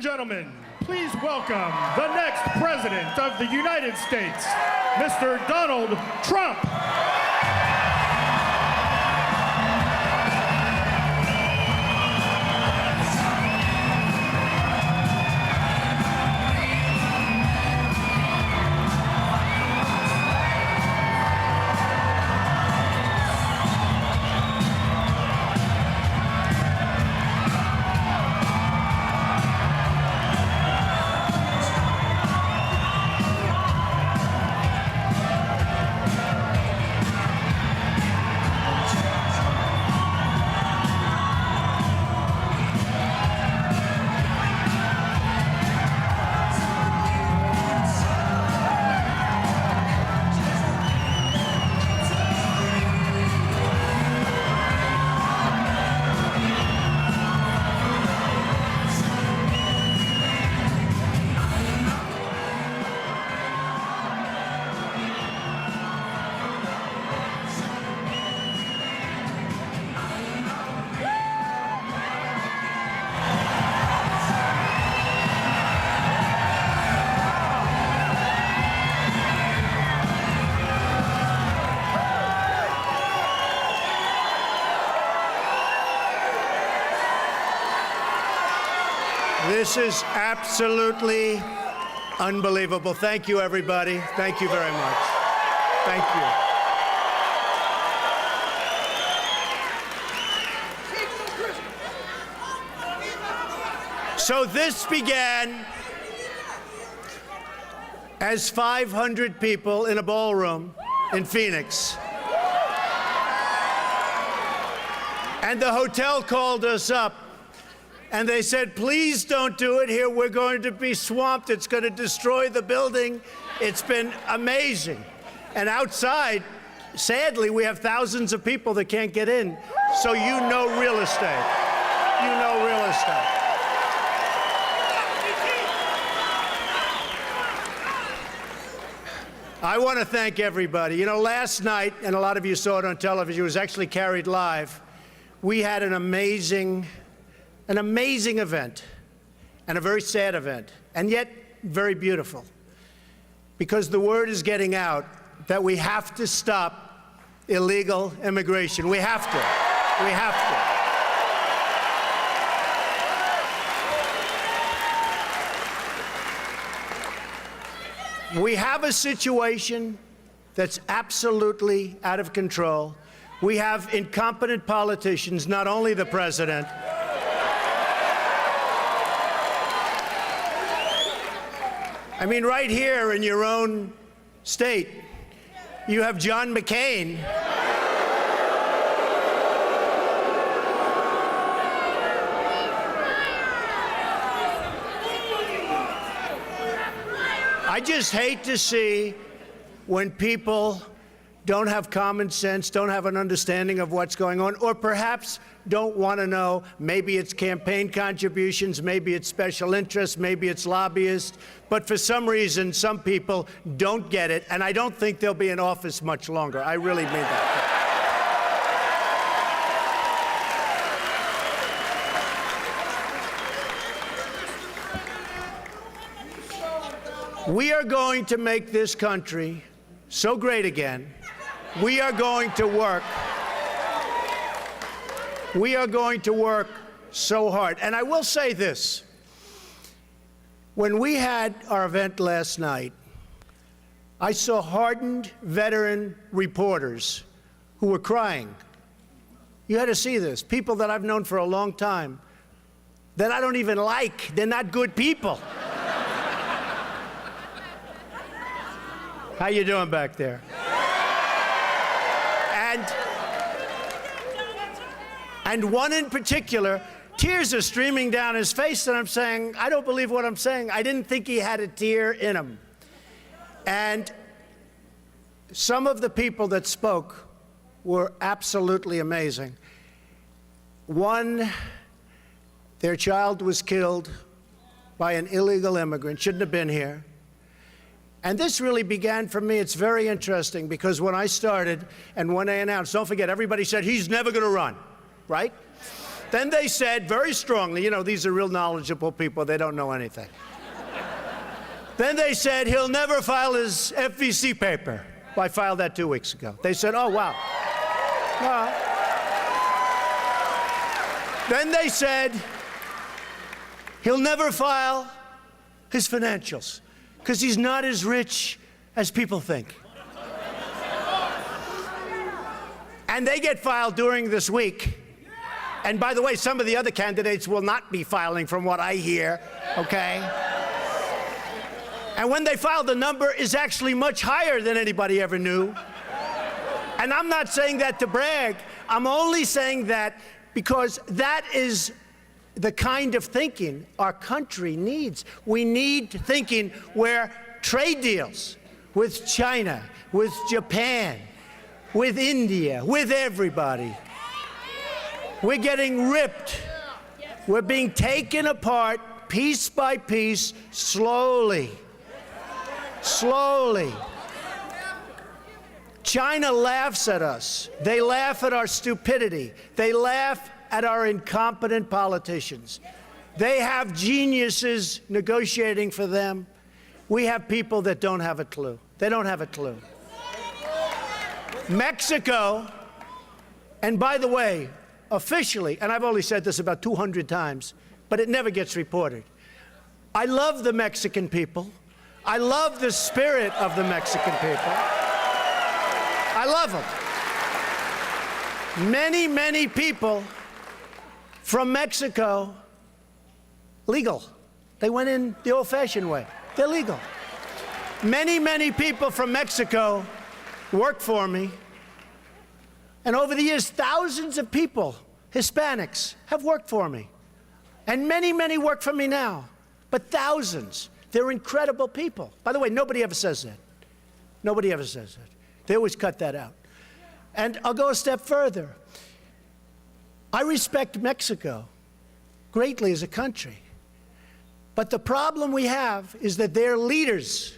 gentlemen, please welcome the next President of the United States, Mr. Donald Trump. This is absolutely unbelievable. Thank you, everybody. Thank you very much. Thank you. So this began as 500 people in a ballroom in Phoenix. And the hotel called us up. And they said, please don't do it here. We're going to be swamped. It's going to destroy the building. It's been amazing. And outside, sadly, we have thousands of people that can't get in. So you know real estate. You know real estate. I want to thank everybody. You know, last night, and a lot of you saw it on television, it was actually carried live, we had an amazing event, and a very sad event, and yet very beautiful. Because the word is getting out that we have to stop illegal immigration. We have to. We have to. We have a situation that's absolutely out of control. We have incompetent politicians, not only the president. I mean, right here in your own state, you have John McCain. I just hate to see when people don't have common sense, don't have an understanding of what's going on, or perhaps don't want to know. Maybe it's campaign contributions, maybe it's special interests, maybe it's lobbyists. But for some reason, some people don't get it, and I don't think they'll be in office much longer. I really mean that. We are going to make this country so great again. We are going to work. We are going to work so hard. And I will say this. When we had our event last night, I saw hardened veteran reporters who were crying. You had to see this. People that I've known for a long time, that I don't even like. They're not good people. How you doing back there? And one in particular, tears are streaming down his face, and I'm saying, I don't believe what I'm saying. I didn't think he had a tear in him. And some of the people that spoke were absolutely amazing. One, their child was killed by an illegal immigrant, shouldn't have been here. And this really began for me. It's very interesting because when I started and when I announced, don't forget, everybody said, he's never going to run, right? Then they said very strongly, you know, these are real knowledgeable people, they don't know anything. Then they said he'll never file his FVC paper. Well, I filed that 2 weeks ago. They said, oh, wow. Then they said he'll never file his financials because he's not as rich as people think. And they get filed during this week. And by the way, some of the other candidates will not be filing from what I hear, okay? And when they file, the number is actually much higher than anybody ever knew. And I'm not saying that to brag. I'm only saying that because that is the kind of thinking our country needs. We need thinking where trade deals with China, with Japan, with India, with everybody. We're getting ripped. We're being taken apart piece by piece, slowly. Slowly. China laughs at us. They laugh at our stupidity. They laugh at our incompetent politicians. They have geniuses negotiating for them. We have people that don't have a clue. They don't have a clue. Mexico, and by the way, officially, and I've only said this about 200 times, but it never gets reported. I love the Mexican people. I love the spirit of the Mexican people. I love them. Many, many people from Mexico, legal. They went in the old-fashioned way. They're legal. Many, many people from Mexico worked for me. And over the years, thousands of people, Hispanics, have worked for me. And many, many work for me now. But thousands. They're incredible people. By the way, nobody ever says that. Nobody ever says that. They always cut that out. And I'll go a step further. I respect Mexico greatly as a country. But the problem we have is that their leaders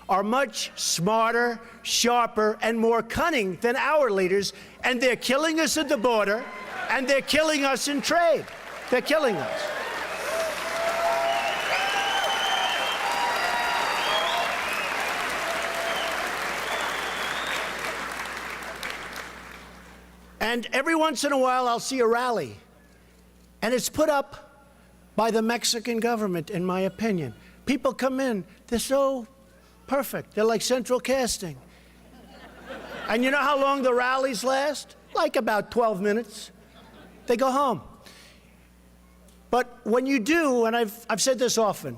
are much smarter, sharper, and more cunning than our leaders, and they're killing us at the border, and they're killing us in trade. They're killing us. And every once in a while, I'll see a rally, and it's put up by the Mexican government, in my opinion. People come in, they're so perfect. They're like central casting. And you know how long the rallies last? Like about 12 minutes. They go home. But when you do, and I've said this often,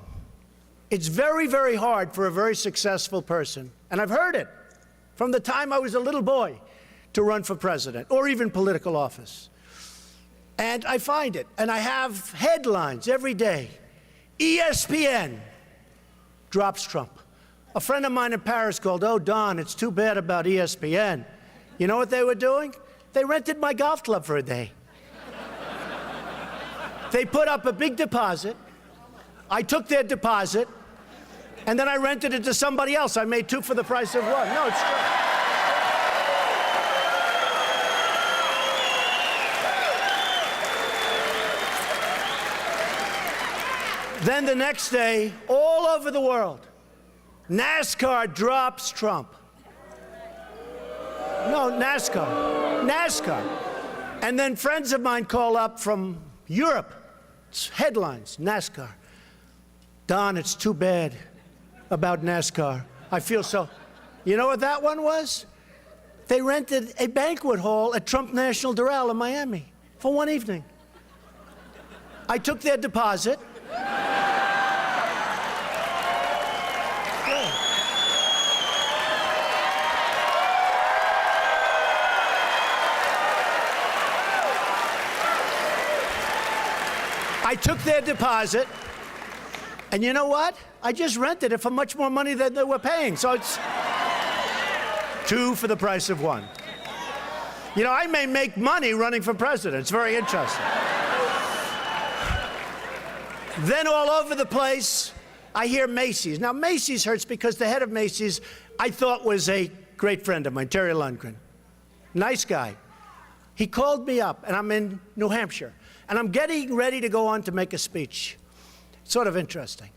it's very, very hard for a very successful person, and I've heard it from the time I was a little boy, to run for president or even political office. And I find it, and I have headlines every day. ESPN drops Trump. A friend of mine in Paris called, oh, Don, it's too bad about ESPN. You know what they were doing? They rented my golf club for a day. They put up a big deposit. I took their deposit, and then I rented it to somebody else. I made two for the price of one. No, it's true. Then the next day, all over the world, NASCAR drops Trump. No, NASCAR. And then friends of mine call up from Europe. It's headlines, NASCAR. Don, it's too bad about NASCAR. I feel so. You know what that one was? They rented a banquet hall at Trump National Doral in Miami for one evening. I took their deposit. I took their deposit, and you know what? I just rented it for much more money than they were paying. So it's two for the price of one. You know, I may make money running for president. It's very interesting. Then all over the place, I hear Macy's. Now, Macy's hurts because the head of Macy's, I thought was a great friend of mine, Terry Lundgren. Nice guy. He called me up, and I'm in New Hampshire. And I'm getting ready to go on to make a speech. Sort of interesting.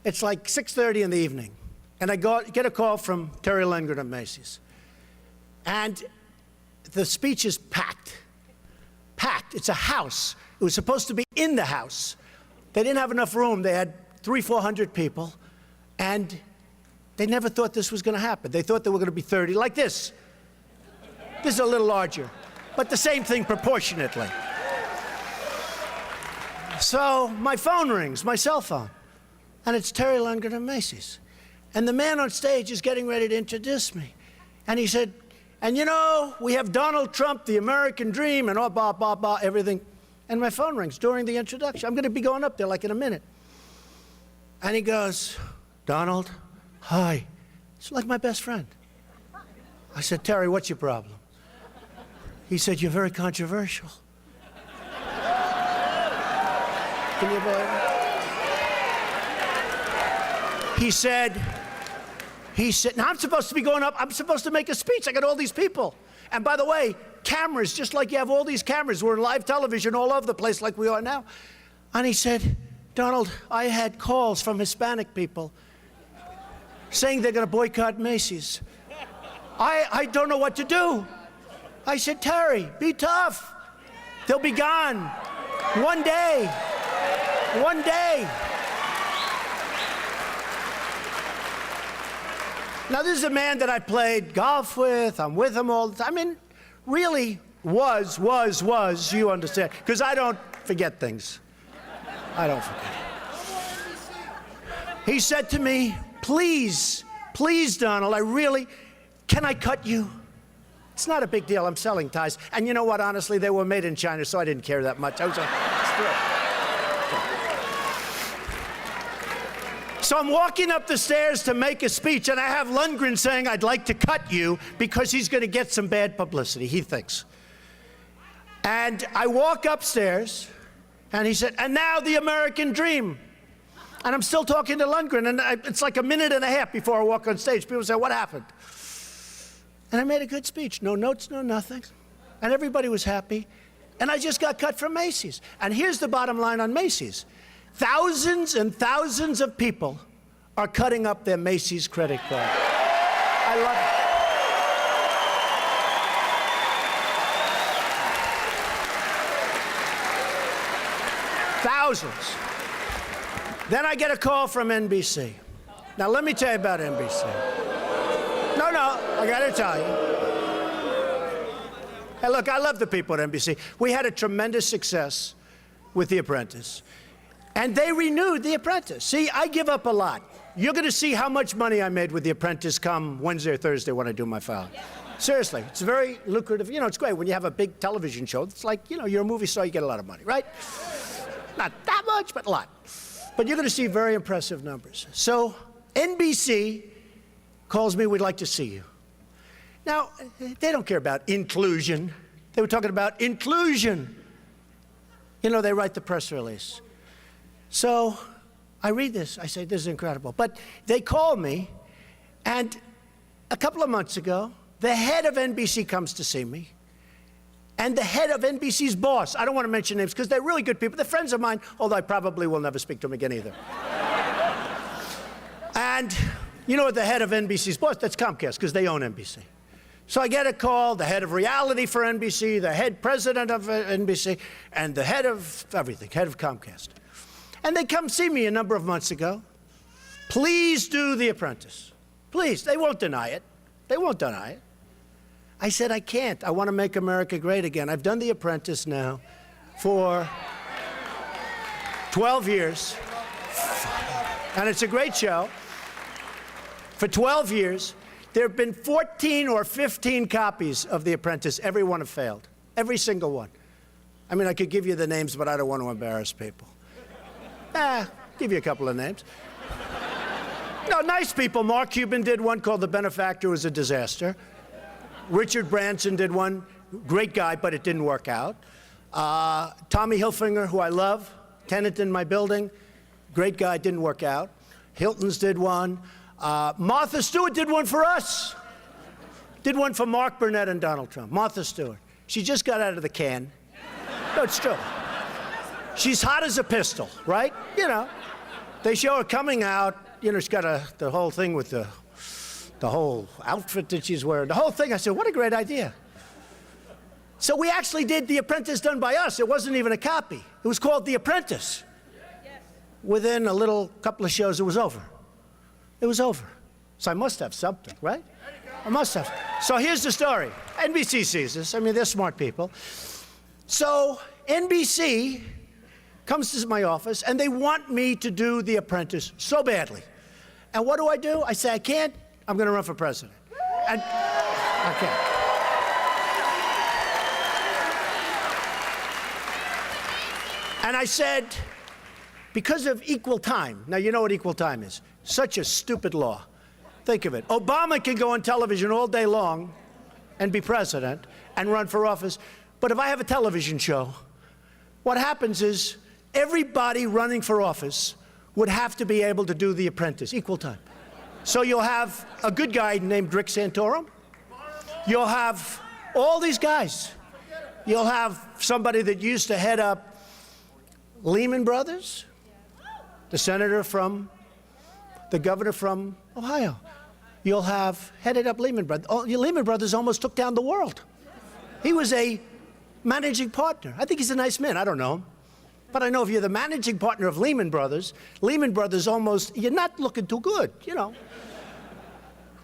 It's like 6:30 in the evening, and I get a call from Terry Lindgren at Macy's. And the speech is packed. Packed. It's a house. It was supposed to be in the house. They didn't have enough room. They had 300-400 people, and they never thought this was going to happen. They thought there were going to be 30, like this. This is a little larger, but the same thing proportionately. So my phone rings, my cell phone, and it's Terry Lindgren of Macy's. And the man on stage is getting ready to introduce me. And he said, and you know, we have Donald Trump, the American dream, and all blah, blah, blah, everything. And my phone rings during the introduction. I'm going to be going up there like in a minute. And he goes, Donald, hi. It's like my best friend. I said, Terry, what's your problem? He said, you're very controversial. Can you believe it? He said, now I'm supposed to be going up, I'm supposed to make a speech. I got all these people. And by the way, cameras, just like you have all these cameras. We're in live television all over the place like we are now. And he said, Donald, I had calls from Hispanic people saying they're going to boycott Macy's. I don't know what to do. I said, Terry, be tough. They'll be gone. One day. One day. Now, this is a man that I played golf with. I'm with him all the time. I mean, really was, you understand. Because I don't forget things. I don't forget. He said to me, please, Donald, can I cut you? It's not a big deal. I'm selling ties. And you know what? Honestly, they were made in China, so I didn't care that much. I was like, so I'm walking up the stairs to make a speech, and I have Lundgren saying, I'd like to cut you because he's going to get some bad publicity, he thinks. And I walk upstairs, and he said, and now the American dream. And I'm still talking to Lundgren, and it's like a minute and a half before I walk on stage. People say, what happened? And I made a good speech. No notes, no nothing. And everybody was happy. And I just got cut from Macy's. And here's the bottom line on Macy's. Thousands and thousands of people are cutting up their Macy's credit card. I love it. Thousands. Then I get a call from NBC. Now, let me tell you about NBC. No, I got to tell you. Hey, look, I love the people at NBC. We had a tremendous success with The Apprentice. And they renewed The Apprentice. See, I give up a lot. You're going to see how much money I made with The Apprentice come Wednesday or Thursday when I do my file. Seriously, it's very lucrative. You know, it's great when you have a big television show. It's like, you know, you're a movie star, you get a lot of money, right? Not that much, but a lot. But you're going to see very impressive numbers. So NBC calls me, we'd like to see you. Now, they don't care about inclusion. They were talking about inclusion. You know, they write the press release. So I read this. I say, this is incredible. But they call me, and a couple of months ago, the head of NBC comes to see me, and the head of NBC's boss. I don't want to mention names because they're really good people. They're friends of mine, although I probably will never speak to them again either. And you know what the head of NBC's boss? That's Comcast, because they own NBC. So I get a call, the head of reality for NBC, the head president of NBC, and the head of everything, head of Comcast. And they come see me a number of months ago. Please do The Apprentice. Please, they won't deny it. They won't deny it. I said, I can't. I want to make America great again. I've done The Apprentice now for 12 years. And it's a great show. For 12 years, there have been 14 or 15 copies of The Apprentice. Every one have failed. Every single one. I mean, I could give you the names, but I don't want to embarrass people. Give you a couple of names. No, nice people. Mark Cuban did one called The Benefactor. It was a disaster. Richard Branson did one. Great guy, but it didn't work out. Tommy Hilfiger, who I love, tenant in my building. Great guy, didn't work out. Hilton's did one. Martha Stewart did one for us. Did one for Mark Burnett and Donald Trump. Martha Stewart. She just got out of the can. No, it's true. She's hot as a pistol, right? You know, they show her coming out. You know, she's got the whole thing with the whole outfit that she's wearing, the whole thing. I said, what a great idea. So we actually did The Apprentice done by us. It wasn't even a copy. It was called The Apprentice. Yes. Within a couple of shows, it was over. It was over. So I must have something, right? I must have. So here's the story. NBC sees this. I mean, they're smart people. So NBC comes to my office, and they want me to do The Apprentice so badly. And what do? I say, I can't. I'm going to run for president. And I can't. And I said, because of equal time. Now, you know what equal time is. Such a stupid law. Think of it. Obama can go on television all day long and be president and run for office. But if I have a television show, what happens is everybody running for office would have to be able to do The Apprentice, equal time. So you'll have a good guy named Rick Santorum. You'll have all these guys. You'll have somebody that used to head up Lehman Brothers, the governor from Ohio. You'll have headed up Lehman Brothers. Oh, Lehman Brothers almost took down the world. He was a managing partner. I think he's a nice man. I don't know him. But I know if you're the managing partner of Lehman Brothers you're not looking too good, you know.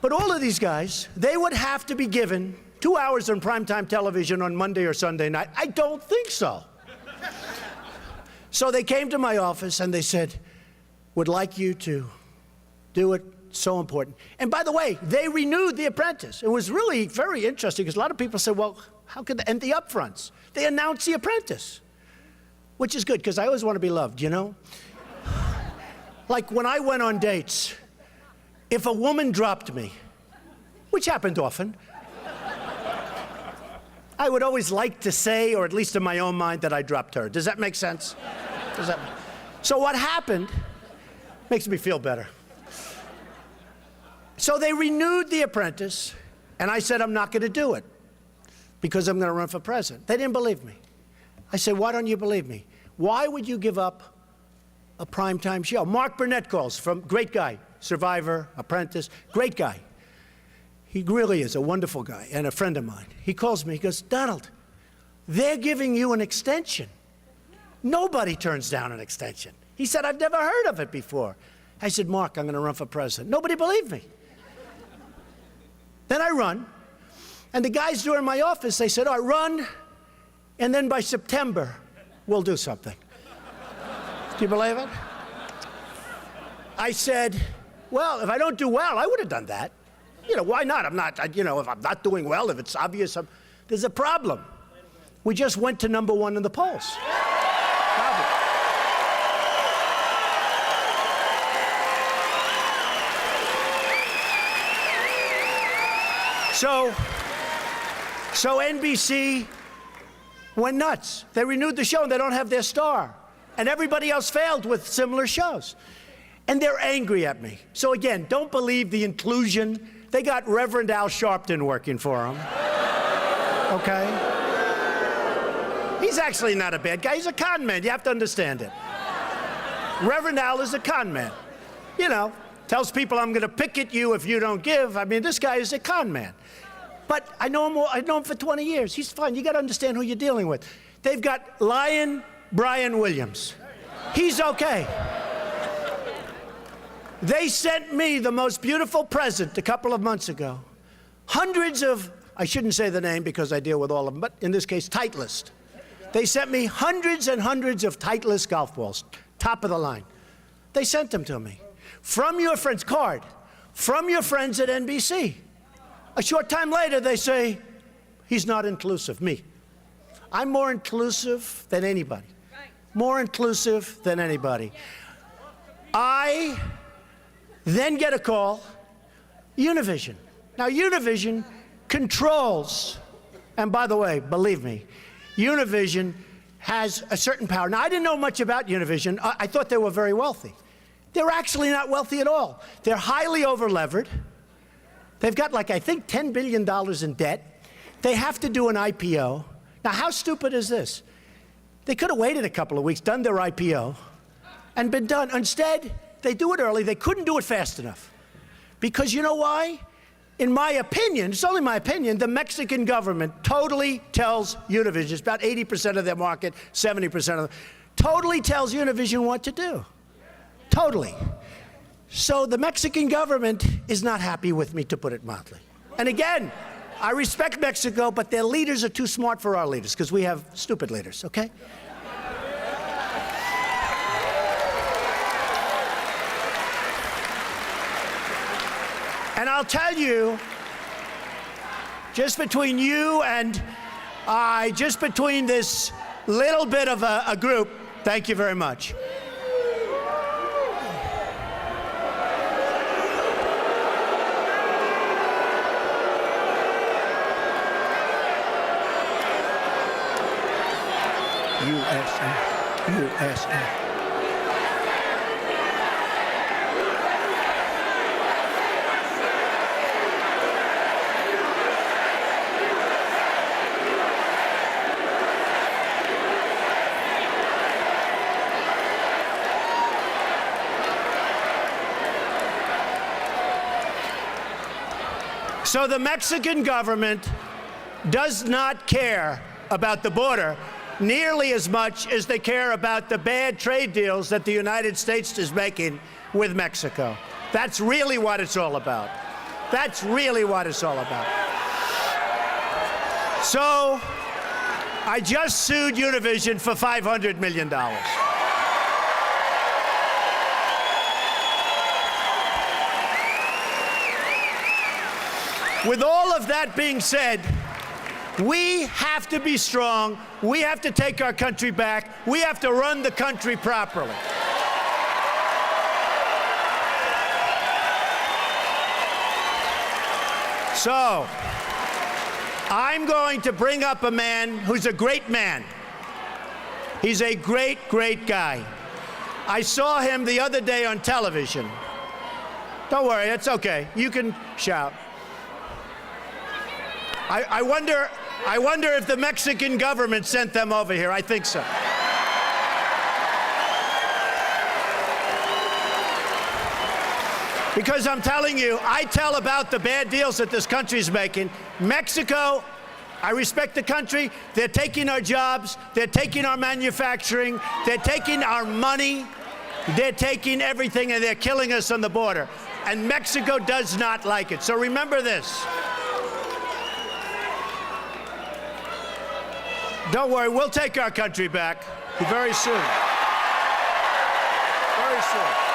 But all of these guys, they would have to be given 2 hours on primetime television on Monday or Sunday night. I don't think so. So they came to my office and they said, would like you to do it, so important. And by the way, they renewed The Apprentice. It was really very interesting because a lot of people said, well, how could they, and the upfronts, they announced The Apprentice, which is good because I always want to be loved, you know? Like when I went on dates, if a woman dropped me, which happened often, I would always like to say, or at least in my own mind, that I dropped her. Does that make sense? So what happened makes me feel better. So they renewed The Apprentice, and I said, I'm not going to do it because I'm going to run for president. They didn't believe me. I said, why don't you believe me? Why would you give up a primetime show? Mark Burnett calls, great guy, Survivor, Apprentice, great guy. He really is a wonderful guy and a friend of mine. He calls me, he goes, Donald, they're giving you an extension. Nobody turns down an extension. He said, I've never heard of it before. I said, Mark, I'm going to run for president. Nobody believed me. Then I run, and the guys during my office, they said, all right, run, and then by September, we'll do something. Do you believe it? I said, well, if I don't do well, I would have done that. You know, why not? If I'm not doing well, if it's obvious, there's a problem. We just went to #1 in the polls. Problem. So NBC went nuts. They renewed the show, and they don't have their star. And everybody else failed with similar shows. And they're angry at me. So again, don't believe the inclusion. They got Reverend Al Sharpton working for them. Okay? He's actually not a bad guy. He's a con man. You have to understand it. Reverend Al is a con man. You know, tells people I'm going to picket you if you don't give. I mean, this guy is a con man. But I know him for 20 years. He's fine. You got to understand who you're dealing with. They've got Lion Brian Williams. He's okay. They sent me the most beautiful present a couple of months ago. Hundreds of, I shouldn't say the name because I deal with all of them, but in this case, Titleist. They sent me hundreds and hundreds of Titleist golf balls, top of the line. They sent them to me. From your friends, from your friends at NBC. A short time later, they say, he's not inclusive, me. I'm more inclusive than anybody. More inclusive than anybody. I then get a call, Univision. Now, Univision controls, and by the way, believe me, Univision has a certain power. Now, I didn't know much about Univision. I thought they were very wealthy. They're actually not wealthy at all. They're highly over-levered. They've got, like, I think $10 billion in debt. They have to do an IPO. Now, how stupid is this? They could have waited a couple of weeks, done their IPO, and been done. Instead, they do it early. They couldn't do it fast enough. Because you know why? In my opinion, it's only my opinion, the Mexican government totally tells Univision, it's about 80% of their market, 70% of them, totally tells Univision what to do. Totally. So the Mexican government is not happy with me, to put it mildly. And again, I respect Mexico, but their leaders are too smart for our leaders, because we have stupid leaders, okay? And I'll tell you, just between you and I, just between this little bit of a group, thank you very much. USA. So the Mexican government does not care about the border nearly as much as they care about the bad trade deals that the United States is making with Mexico. That's really what it's all about. That's really what it's all about. So I just sued Univision for $500 million. With all of that being said, we have to be strong. We have to take our country back. We have to run the country properly. So, I'm going to bring up a man who's a great man. He's a great, great guy. I saw him the other day on television. Don't worry, it's okay. You can shout. I wonder if the Mexican government sent them over here. I think so. Because I'm telling you, I tell about the bad deals that this country's making. Mexico, I respect the country. They're taking our jobs. They're taking our manufacturing. They're taking our money. They're taking everything, and they're killing us on the border. And Mexico does not like it. So remember this. Don't worry, we'll take our country back very soon. Very soon.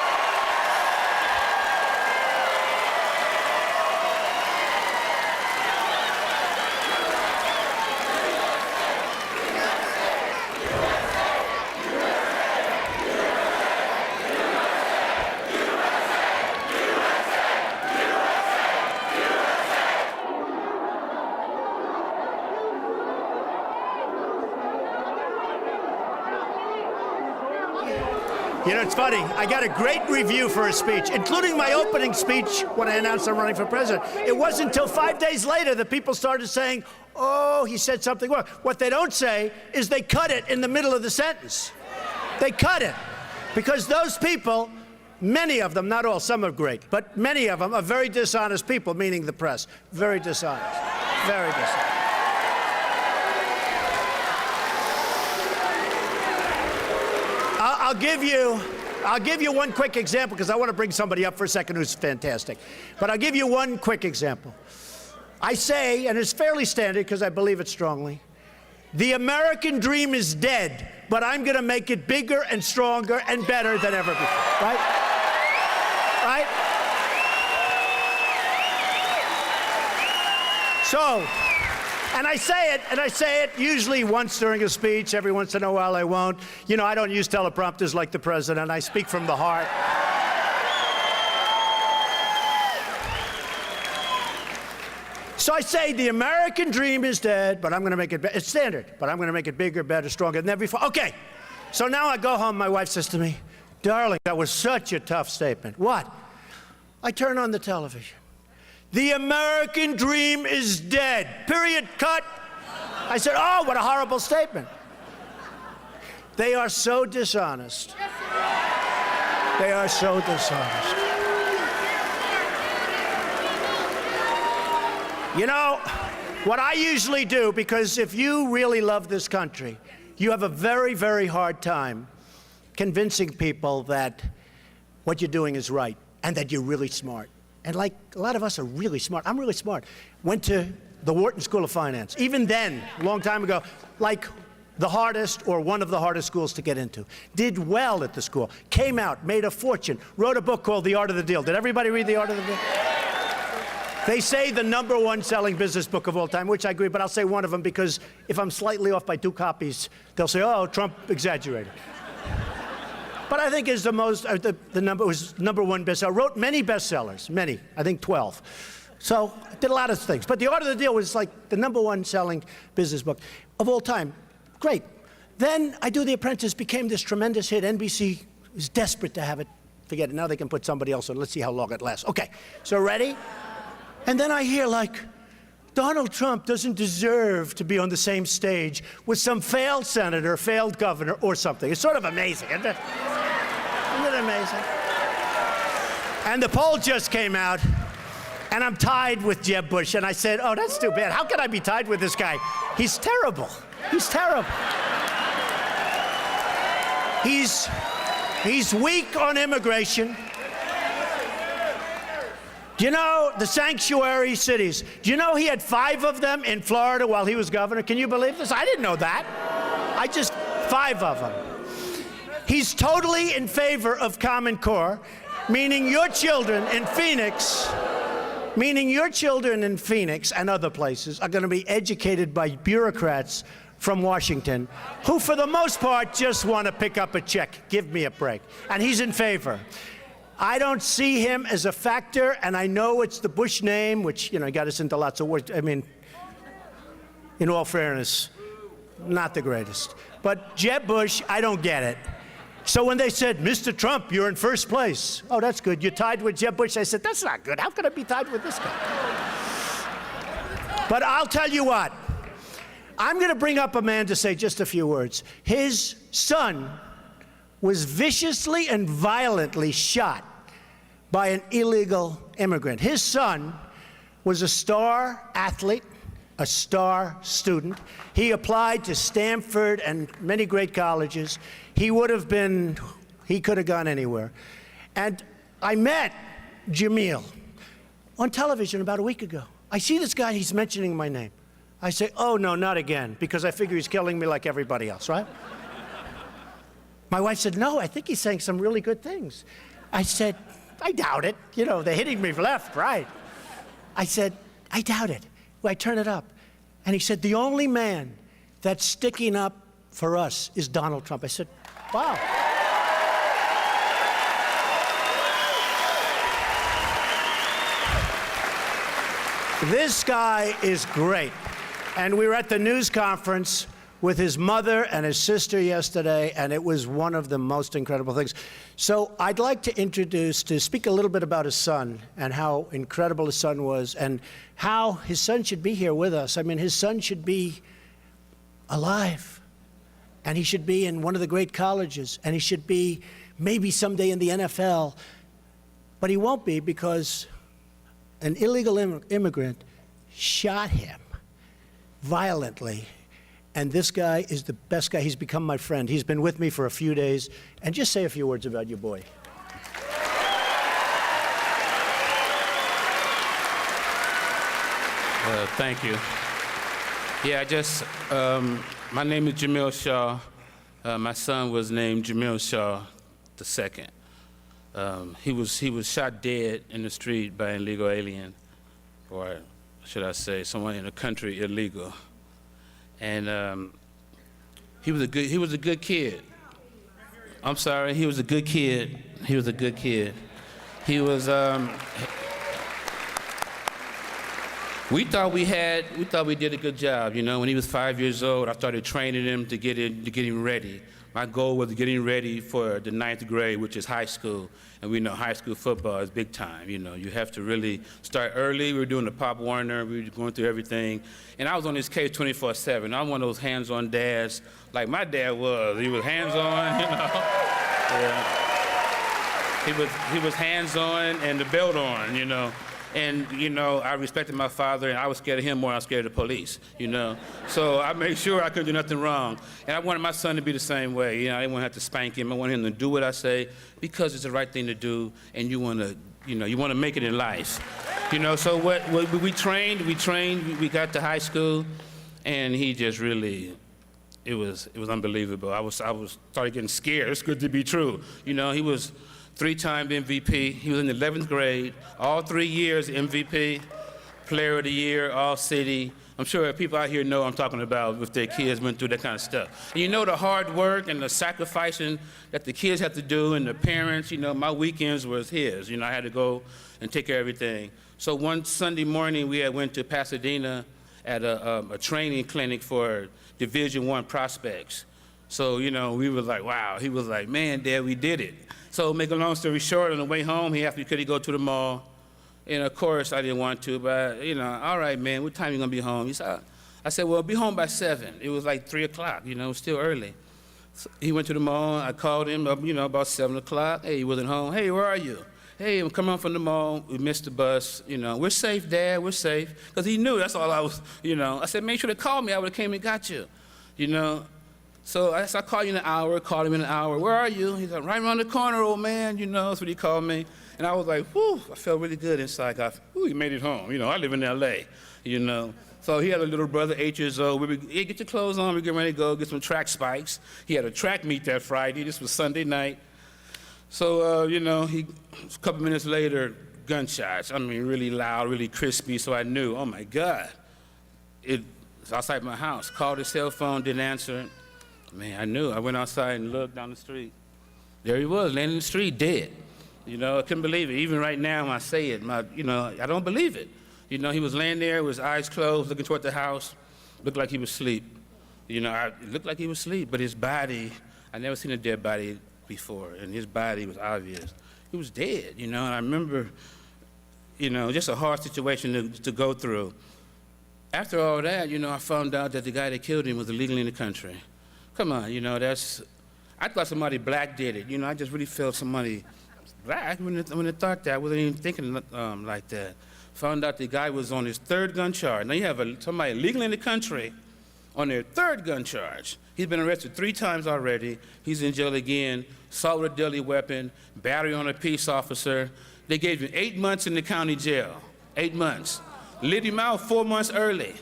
You know, it's funny. I got a great review for his speech, including my opening speech when I announced I'm running for president. It wasn't until 5 days later that people started saying, oh, he said something wrong. What they don't say is they cut it in the middle of the sentence. They cut it. Because those people, many of them, not all, some are great, but many of them are very dishonest people, meaning the press. Very dishonest. Very dishonest. I'll give you one quick example, because I want to bring somebody up for a second who's fantastic. But I'll give you one quick example. I say, and it's fairly standard because I believe it strongly, the American dream is dead, but I'm going to make it bigger and stronger and better than ever before. Right? Right? So, and I say it usually once during a speech. Every once in a while I won't. You know, I don't use teleprompters like the president. I speak from the heart. So I say the American dream is dead, but I'm going to make it, it's standard, but I'm going to make it bigger, better, stronger than ever before. Okay, so now I go home, my wife says to me, darling, that was such a tough statement. What? I turn on the television. The American dream is dead. Period. Cut. I said, oh, what a horrible statement. They are so dishonest. They are so dishonest. You know, what I usually do, because if you really love this country, you have a very, very hard time convincing people that what you're doing is right and that you're really smart. And like a lot of us are really smart. I'm really smart. Went to the Wharton School of Finance. Even then, a long time ago, like the hardest or one of the hardest schools to get into. Did well at the school. Came out, made a fortune, wrote a book called The Art of the Deal. Did everybody read The Art of the Deal? They say the #1 selling business book of all time, which I agree, but I'll say one of them because if I'm slightly off by 2 copies, they'll say, oh, Trump exaggerated. But I think is the most, was #1 bestseller. Wrote many bestsellers, many, I think 12. So did a lot of things. But The Art of the Deal was like the #1 selling business book of all time. Great. Then I do The Apprentice, became this tremendous hit. NBC was desperate to have it. Forget it, now they can put somebody else on. Let's see how long it lasts. Okay, so ready? And then I hear like, Donald Trump doesn't deserve to be on the same stage with some failed senator, failed governor, or something. It's sort of amazing, isn't it? Isn't it amazing? And the poll just came out, and I'm tied with Jeb Bush. And I said, oh, that's too bad. How can I be tied with this guy? He's terrible. He's terrible. He's weak on immigration. Do you know the sanctuary cities? Do you know he had 5 of them in Florida while he was governor? Can you believe this? I didn't know that. 5 of them. He's totally in favor of Common Core, meaning your children in Phoenix, and other places are going to be educated by bureaucrats from Washington who, for the most part, just want to pick up a check. Give me a break. And he's in favor. I don't see him as a factor, and I know it's the Bush name, which, you know, got us into lots of work. I mean, in all fairness, not the greatest. But Jeb Bush, I don't get it. So when they said, Mr. Trump, you're in first place. Oh, that's good. You're tied with Jeb Bush. I said, that's not good. How could I be tied with this guy? But I'll tell you what. I'm going to bring up a man to say just a few words. His son was viciously and violently shot by an illegal immigrant. His son was a star athlete, a star student. He applied to Stanford and many great colleges. He could have gone anywhere. And I met Jamil on television about a week ago. I see this guy, he's mentioning my name. I say, oh no, not again, because I figure he's killing me like everybody else, right? My wife said, no, I think he's saying some really good things. I said, I doubt it. You know, they're hitting me left, right. I said, I doubt it. Well, I turn it up. And he said, the only man that's sticking up for us is Donald Trump. I said, wow. This guy is great. And we were at the news conference with his mother and his sister yesterday, and it was one of the most incredible things. So I'd like to speak a little bit about his son and how incredible his son was and how his son should be here with us. I mean, his son should be alive, and he should be in one of the great colleges, and he should be maybe someday in the NFL, but he won't be because an illegal immigrant shot him violently. And this guy is the best guy. He's become my friend. He's been with me for a few days. And just say a few words about your boy. Thank you. Yeah, my name is Jamil Shaw. My son was named Jamil Shaw II. He was shot dead in the street by an illegal alien, or should I say, someone in the country illegal. And he was a good kid. I'm sorry, he was a good kid. He was a good kid. He was. We thought we did a good job. You know, when he was 5 years old, I started training him to get him ready. my goal was getting ready for the 9th grade, which is high school. And we know high school football is big time. You know, you have to really start early. We were doing the Pop Warner. We were going through everything. And I was on this case 24/7. I'm one of those hands-on dads, like my dad was. He was hands-on, you know. Yeah. He was hands-on and the belt on, you know. And, you know, I respected my father, and I was scared of him more than I was scared of the police, you know. So I made sure I couldn't do nothing wrong. And I wanted my son to be the same way. You know, I didn't want to have to spank him. I wanted him to do what I say because it's the right thing to do, and you want to, you know, you want to make it in life. You know, so what we trained, we got to high school, and he just really, it was unbelievable. I started getting scared. It's good to be true. You know, he was 3-time MVP. He was in the 11th grade, all 3 years MVP, Player of the Year, All-City. I'm sure people out here know what I'm talking about with their kids went through that kind of stuff. And you know the hard work and the sacrificing that the kids have to do and the parents, you know, my weekends was his. You know, I had to go and take care of everything. So one Sunday morning, we had went to Pasadena at a training clinic for Division I prospects. So, you know, we were like, wow. He was like, man, Dad, we did it. So make a long story short, on the way home, he asked me, could he go to the mall? And of course, I didn't want to, but, you know, all right, man, what time you gonna be home? He said, I said, well, be home by 7. It was like 3 o'clock, you know, still early. So he went to the mall. I called him up, you know, about 7 o'clock. Hey, he wasn't home. Hey, where are you? Hey, I'm coming home from the mall. We missed the bus. You know, we're safe, Dad, we're safe. Because he knew that's all I was, you know. I said, make sure to call me. I would have came and got you, you know. So I said, I'll call you in an hour, called him in an hour. Where are you? He's like, right around the corner, old man, you know, that's what he called me. And I was like, whew, I felt really good inside. Whew, he made it home. You know, I live in L.A., you know. So he had a little brother, 8 years old. We would, hey, get your clothes on, we're getting ready to go, get some track spikes. He had a track meet that Friday. This was Sunday night. So, you know, a couple minutes later, gunshots. I mean, really loud, really crispy, so I knew, oh my God. It was outside my house. Called his cell phone, didn't answer it. Man, I knew. I went outside and looked down the street. There he was, laying in the street, dead. You know, I couldn't believe it. Even right now when I say it, you know, I don't believe it. You know, he was laying there with his eyes closed, looking toward the house. Looked like he was asleep. You know, it looked like he was asleep, but his body, I never seen a dead body before, and his body was obvious. He was dead, you know, and I remember, you know, just a hard situation to go through. After all that, you know, I found out that the guy that killed him was illegally in the country. Come on, you know, I thought somebody black did it. You know, I just really felt somebody black when I thought that. I wasn't even thinking like that. Found out the guy was on his 3rd gun charge. Now you have somebody illegally in the country on their 3rd gun charge. He's been arrested 3 times already. He's in jail again, assault with a deadly weapon, battery on a peace officer. They gave him 8 months in the county jail, 8 months. Lit him out 4 months early.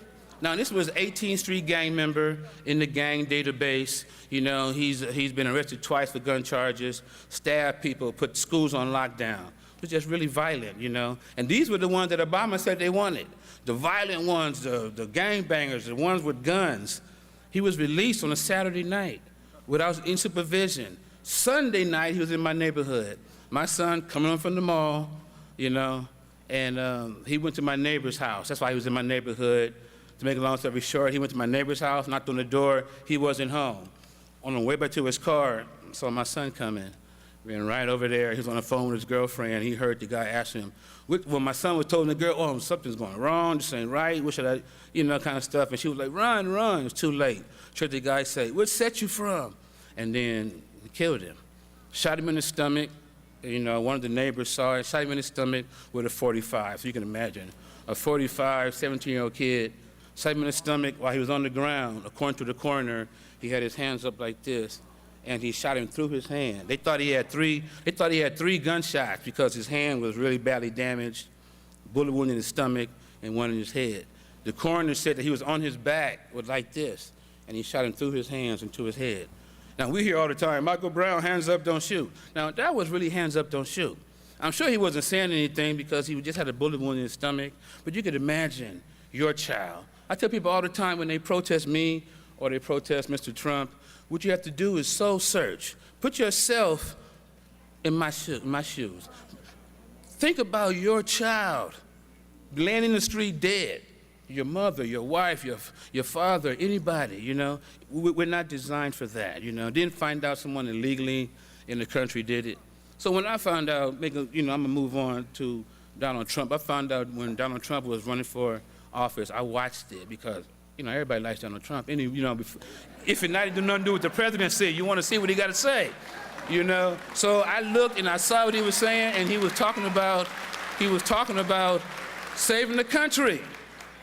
Now, this was 18th Street gang member in the gang database. You know, he's been arrested twice for gun charges, stabbed people, put schools on lockdown. It was just really violent, you know. And these were the ones that Obama said they wanted. The violent ones, the gangbangers, the ones with guns. He was released on a Saturday night without any supervision. Sunday night, he was in my neighborhood. My son coming home from the mall, you know, and he went to my neighbor's house. That's why he was in my neighborhood. To make a long story short, he went to my neighbor's house, knocked on the door. He wasn't home. On the way back to his car, saw my son coming. Ran right over there. He was on the phone with his girlfriend. He heard the guy ask him, well, my son was told the girl, oh, something's going wrong. This ain't right. What should I, you know, kind of stuff. And she was like, run, run. It was too late. Heard the guy say, what set you from? And then he killed him. Shot him in the stomach. You know, one of the neighbors saw it. Shot him in the stomach with a .45. So you can imagine. A 45, 17-year-old kid. Shot him in the stomach while he was on the ground. According to the coroner, he had his hands up like this, and he shot him through his hand. They thought he had three gunshots because his hand was really badly damaged, bullet wound in his stomach and one in his head. The coroner said that he was on his back with like this, and he shot him through his hands and to his head. Now, we hear all the time, Michael Brown, hands up, don't shoot. Now, that was really hands up, don't shoot. I'm sure he wasn't saying anything because he just had a bullet wound in his stomach, but you could imagine your child. I tell people all the time when they protest me or they protest Mr. Trump, what you have to do is soul search. Put yourself in my shoes. Think about your child laying in the street dead. your mother, your wife, your father, anybody, you know. We're not designed for that, you know. Didn't find out someone illegally in the country did it. So when I found out, I'm gonna move on to Donald Trump. I found out when Donald Trump was running for office, I watched it because, you know, everybody likes Donald Trump. If it not do nothing to do with the president said, you want to see what he got to say, you know. So I looked and I saw what he was saying, and he was talking about saving the country.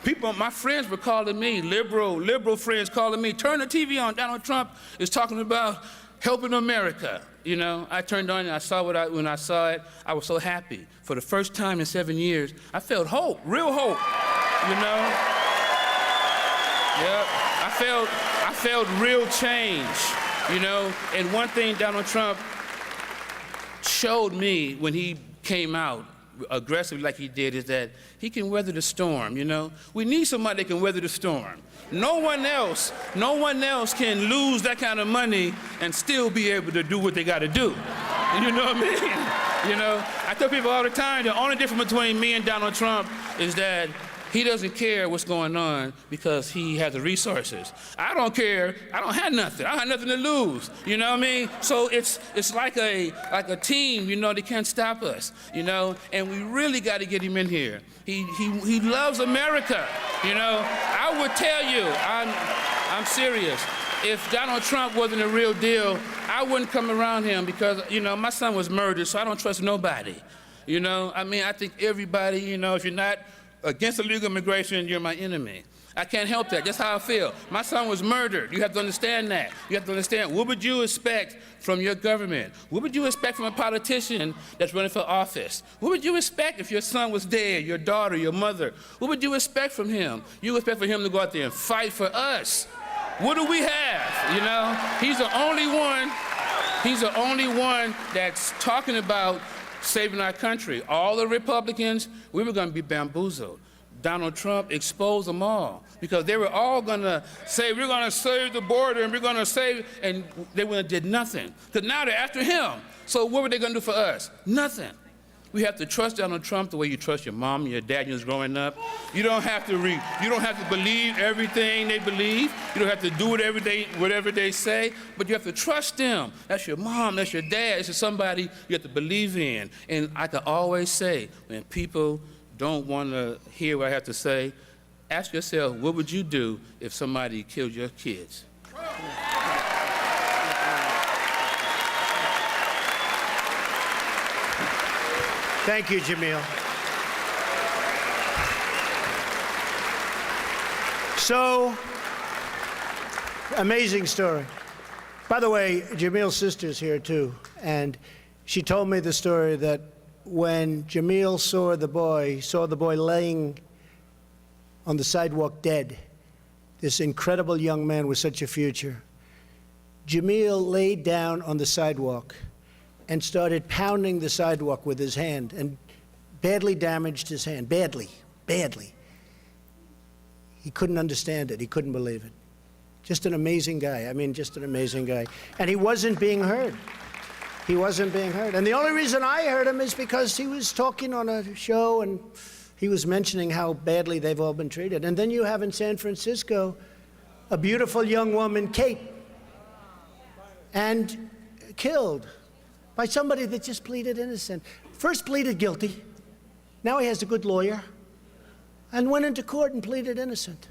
People, my friends were calling me, liberal friends calling me, turn the TV on. Donald Trump is talking about helping America. You know, I turned on and I saw when I saw it, I was so happy. For the first time in 7 years, I felt hope, real hope, you know. Yeah, I felt real change, you know. And one thing Donald Trump showed me when he came out aggressively like he did is that he can weather the storm, you know. We need somebody that can weather the storm. No one else can lose that kind of money and still be able to do what they got to do. You know what I mean? You know, I tell people all the time, the only difference between me and Donald Trump is that he doesn't care what's going on because he has the resources. I don't care. I don't have nothing. I have nothing to lose. You know what I mean? So it's like a team. You know, they can't stop us. You know, and we really got to get him in here. He loves America. You know, I would tell you, I'm serious. If Donald Trump wasn't a real deal, I wouldn't come around him because, you know, my son was murdered, so I don't trust nobody. You know, I mean, I think everybody, you know, if you're not against illegal immigration, you're my enemy. I can't help that. That's how I feel. My son was murdered. You have to understand that. You have to understand, what would you expect from your government? What would you expect from a politician that's running for office? What would you expect if your son was dead, your daughter, your mother? What would you expect from him? You expect for him to go out there and fight for us. What do we have? You know, he's the only one that's talking about saving our country. All the Republicans, we were going to be bamboozled. Donald Trump exposed them all because they were all going to say, we're going to save the border and we're going to save, and they wouldn't have did nothing. Because now they're after him. So what were they going to do for us? Nothing. We have to trust Donald Trump the way you trust your mom and your dad when you was growing up. You don't have to believe everything they believe. You don't have to do whatever they say, but you have to trust them. That's your mom, that's your dad. It's just somebody you have to believe in. And I can always say, when people don't want to hear what I have to say, ask yourself, what would you do if somebody killed your kids? Thank you, Jamil. So, amazing story. By the way, Jamil's sister's here too, and she told me the story that when Jamil saw the boy laying on the sidewalk dead, this incredible young man with such a future, Jamil laid down on the sidewalk and started pounding the sidewalk with his hand and badly damaged his hand, badly. He couldn't understand it. He couldn't believe it. Just an amazing guy. I mean, just an amazing guy. And he wasn't being heard. He wasn't being heard. And the only reason I heard him is because he was talking on a show and he was mentioning how badly they've all been treated. And then you have in San Francisco a beautiful young woman, Kate, and killed by somebody that just pleaded innocent. First pleaded guilty, now he has a good lawyer, and went into court and pleaded innocent.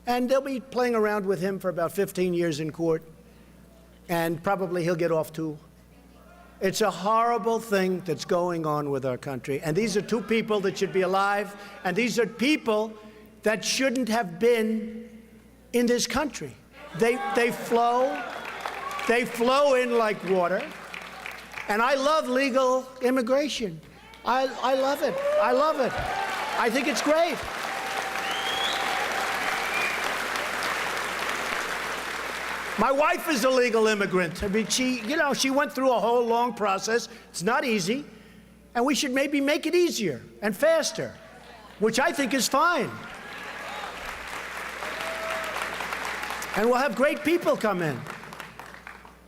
And they'll be playing around with him for about 15 years in court, and probably he'll get off too. It's a horrible thing that's going on with our country, and these are two people that should be alive, and these are people that shouldn't have been in this country. They flow in like water. And I love legal immigration. I love it. I love it. I think it's great. My wife is a legal immigrant. I mean, she went through a whole long process. It's not easy. And we should maybe make it easier and faster, which I think is fine. And we'll have great people come in.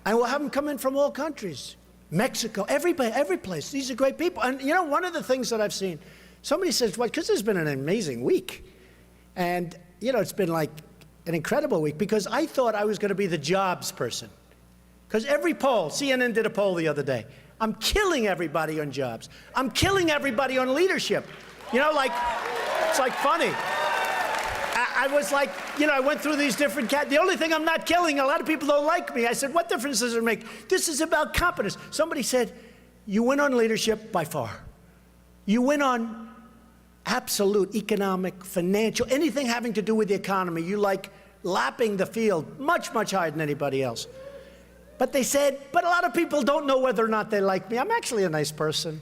And we'll have them come in from all countries. Mexico, every place. These are great people. And you know, one of the things that I've seen, somebody says, well, because there's been an amazing week. And, you know, it's been like an incredible week because I thought I was going to be the jobs person. Because every poll, CNN did a poll the other day, I'm killing everybody on jobs. I'm killing everybody on leadership. You know, like, it's like funny. I was like, you know, I went through these different the only thing I'm not killing, a lot of people don't like me. I said, what difference does it make? This is about competence. Somebody said, you win on leadership by far. You win on absolute economic, financial, anything having to do with the economy. You like lapping the field much, much higher than anybody else. But they said, but a lot of people don't know whether or not they like me. I'm actually a nice person.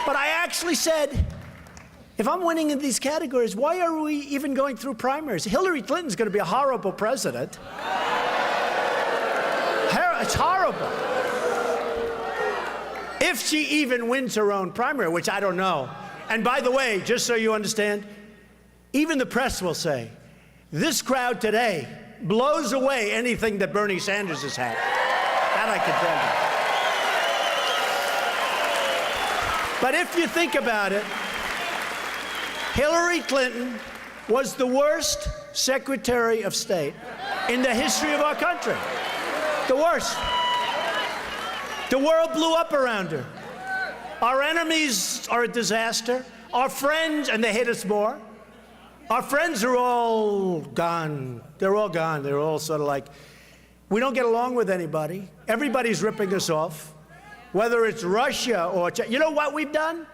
But I actually said, if I'm winning in these categories, why are we even going through primaries? Hillary Clinton's going to be a horrible president. It's horrible. If she even wins her own primary, which I don't know. And by the way, just so you understand, even the press will say, this crowd today blows away anything that Bernie Sanders has had. That I can tell you. But if you think about it, Hillary Clinton was the worst Secretary of State in the history of our country. The worst. The world blew up around her. Our enemies are a disaster. Our friends, and they hate us more. Our friends are all gone. They're all gone. They're all sort of like, we don't get along with anybody. Everybody's ripping us off, whether it's Russia or China. You know what we've done?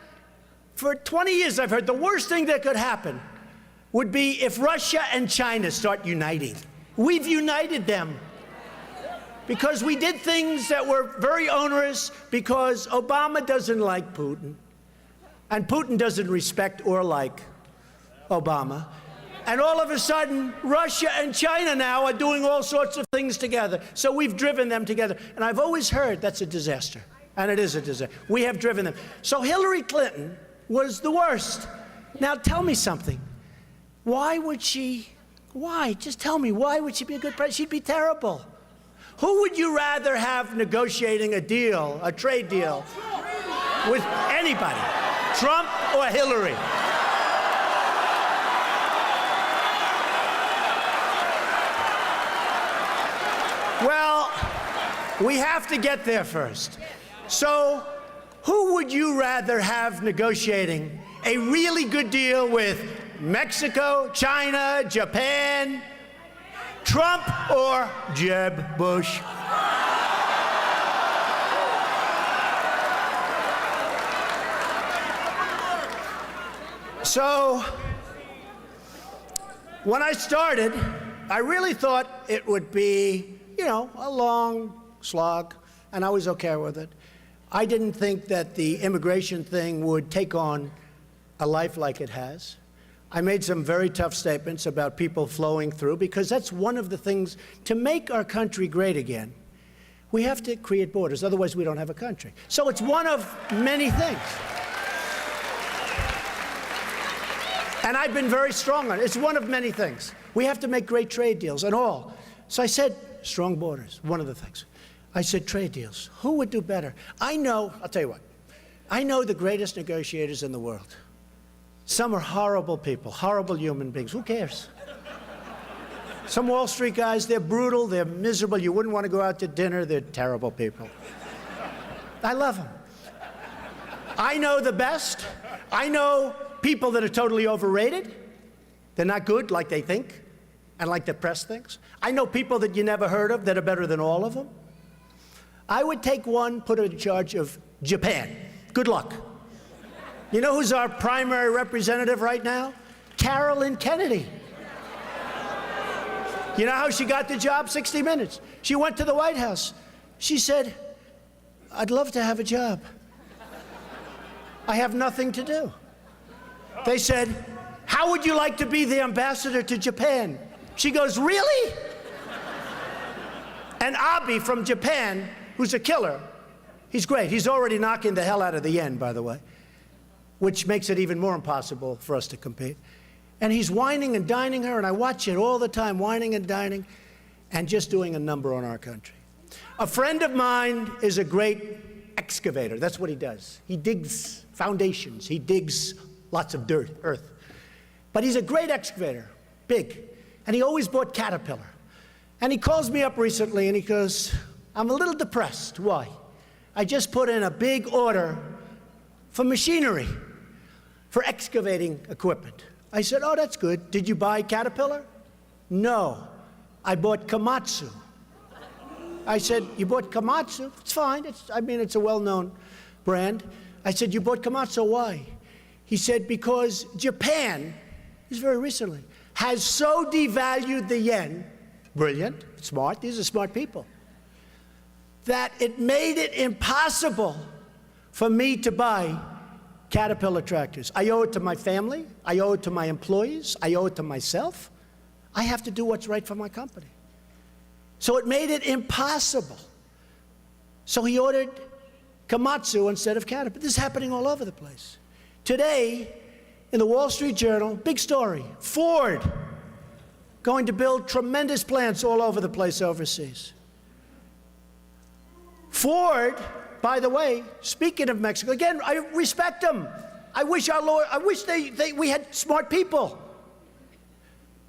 For 20 years, I've heard the worst thing that could happen would be if Russia and China start uniting. We've united them because we did things that were very onerous because Obama doesn't like Putin, and Putin doesn't respect or like Obama. And all of a sudden, Russia and China now are doing all sorts of things together. So we've driven them together. And I've always heard that's a disaster. And it is a disaster. We have driven them. So Hillary Clinton was the worst. Now tell me something. Why would she, just tell me, why would she be a good president? She'd be terrible. Who would you rather have negotiating a deal, a trade deal, with anybody? Trump or Hillary? Well, we have to get there first. So, who would you rather have negotiating a really good deal with? Mexico, China, Japan, Trump, or Jeb Bush? So, when I started, I really thought it would be, you know, a long slog, and I was okay with it. I didn't think that the immigration thing would take on a life like it has. I made some very tough statements about people flowing through, because that's one of the things, to make our country great again, we have to create borders, otherwise we don't have a country. So it's one of many things. And I've been very strong on it. It's one of many things. We have to make great trade deals and all. So I said, strong borders, one of the things. I said, trade deals. Who would do better? I know, I'll tell you what, I know the greatest negotiators in the world. Some are horrible people, horrible human beings. Who cares? Some Wall Street guys, they're brutal, they're miserable. You wouldn't want to go out to dinner. They're terrible people. I love them. I know the best. I know people that are totally overrated. They're not good like they think and like the press thinks. I know people that you never heard of that are better than all of them. I would take one, put her in charge of Japan. Good luck. You know who's our primary representative right now? Carolyn Kennedy. You know how she got the job? 60 Minutes. She went to the White House. She said, I'd love to have a job. I have nothing to do. They said, how would you like to be the ambassador to Japan? She goes, really? And Abe from Japan, who's a killer, he's great. He's already knocking the hell out of the yen, by the way, which makes it even more impossible for us to compete. And he's whining and dining her, and I watch it all the time, whining and dining, and just doing a number on our country. A friend of mine is a great excavator. That's what he does. He digs foundations. He digs lots of dirt, earth. But he's a great excavator, big. And he always bought Caterpillar. And he calls me up recently and he goes, I'm a little depressed. Why? I just put in a big order for machinery, for excavating equipment. I said, oh, that's good. Did you buy Caterpillar? No, I bought Komatsu. I said, you bought Komatsu? It's fine. It's a well-known brand. I said, you bought Komatsu, why? He said, because Japan, this is very recently, has so devalued the yen, brilliant, smart, these are smart people, that it made it impossible for me to buy Caterpillar tractors. I owe it to my family, I owe it to my employees, I owe it to myself. I have to do what's right for my company. So it made it impossible. So he ordered Komatsu instead of Caterpillar. This is happening all over the place. Today, in the Wall Street Journal, big story, Ford going to build tremendous plants all over the place overseas. Ford, by the way, speaking of Mexico, again, I respect them. I wish we had smart people.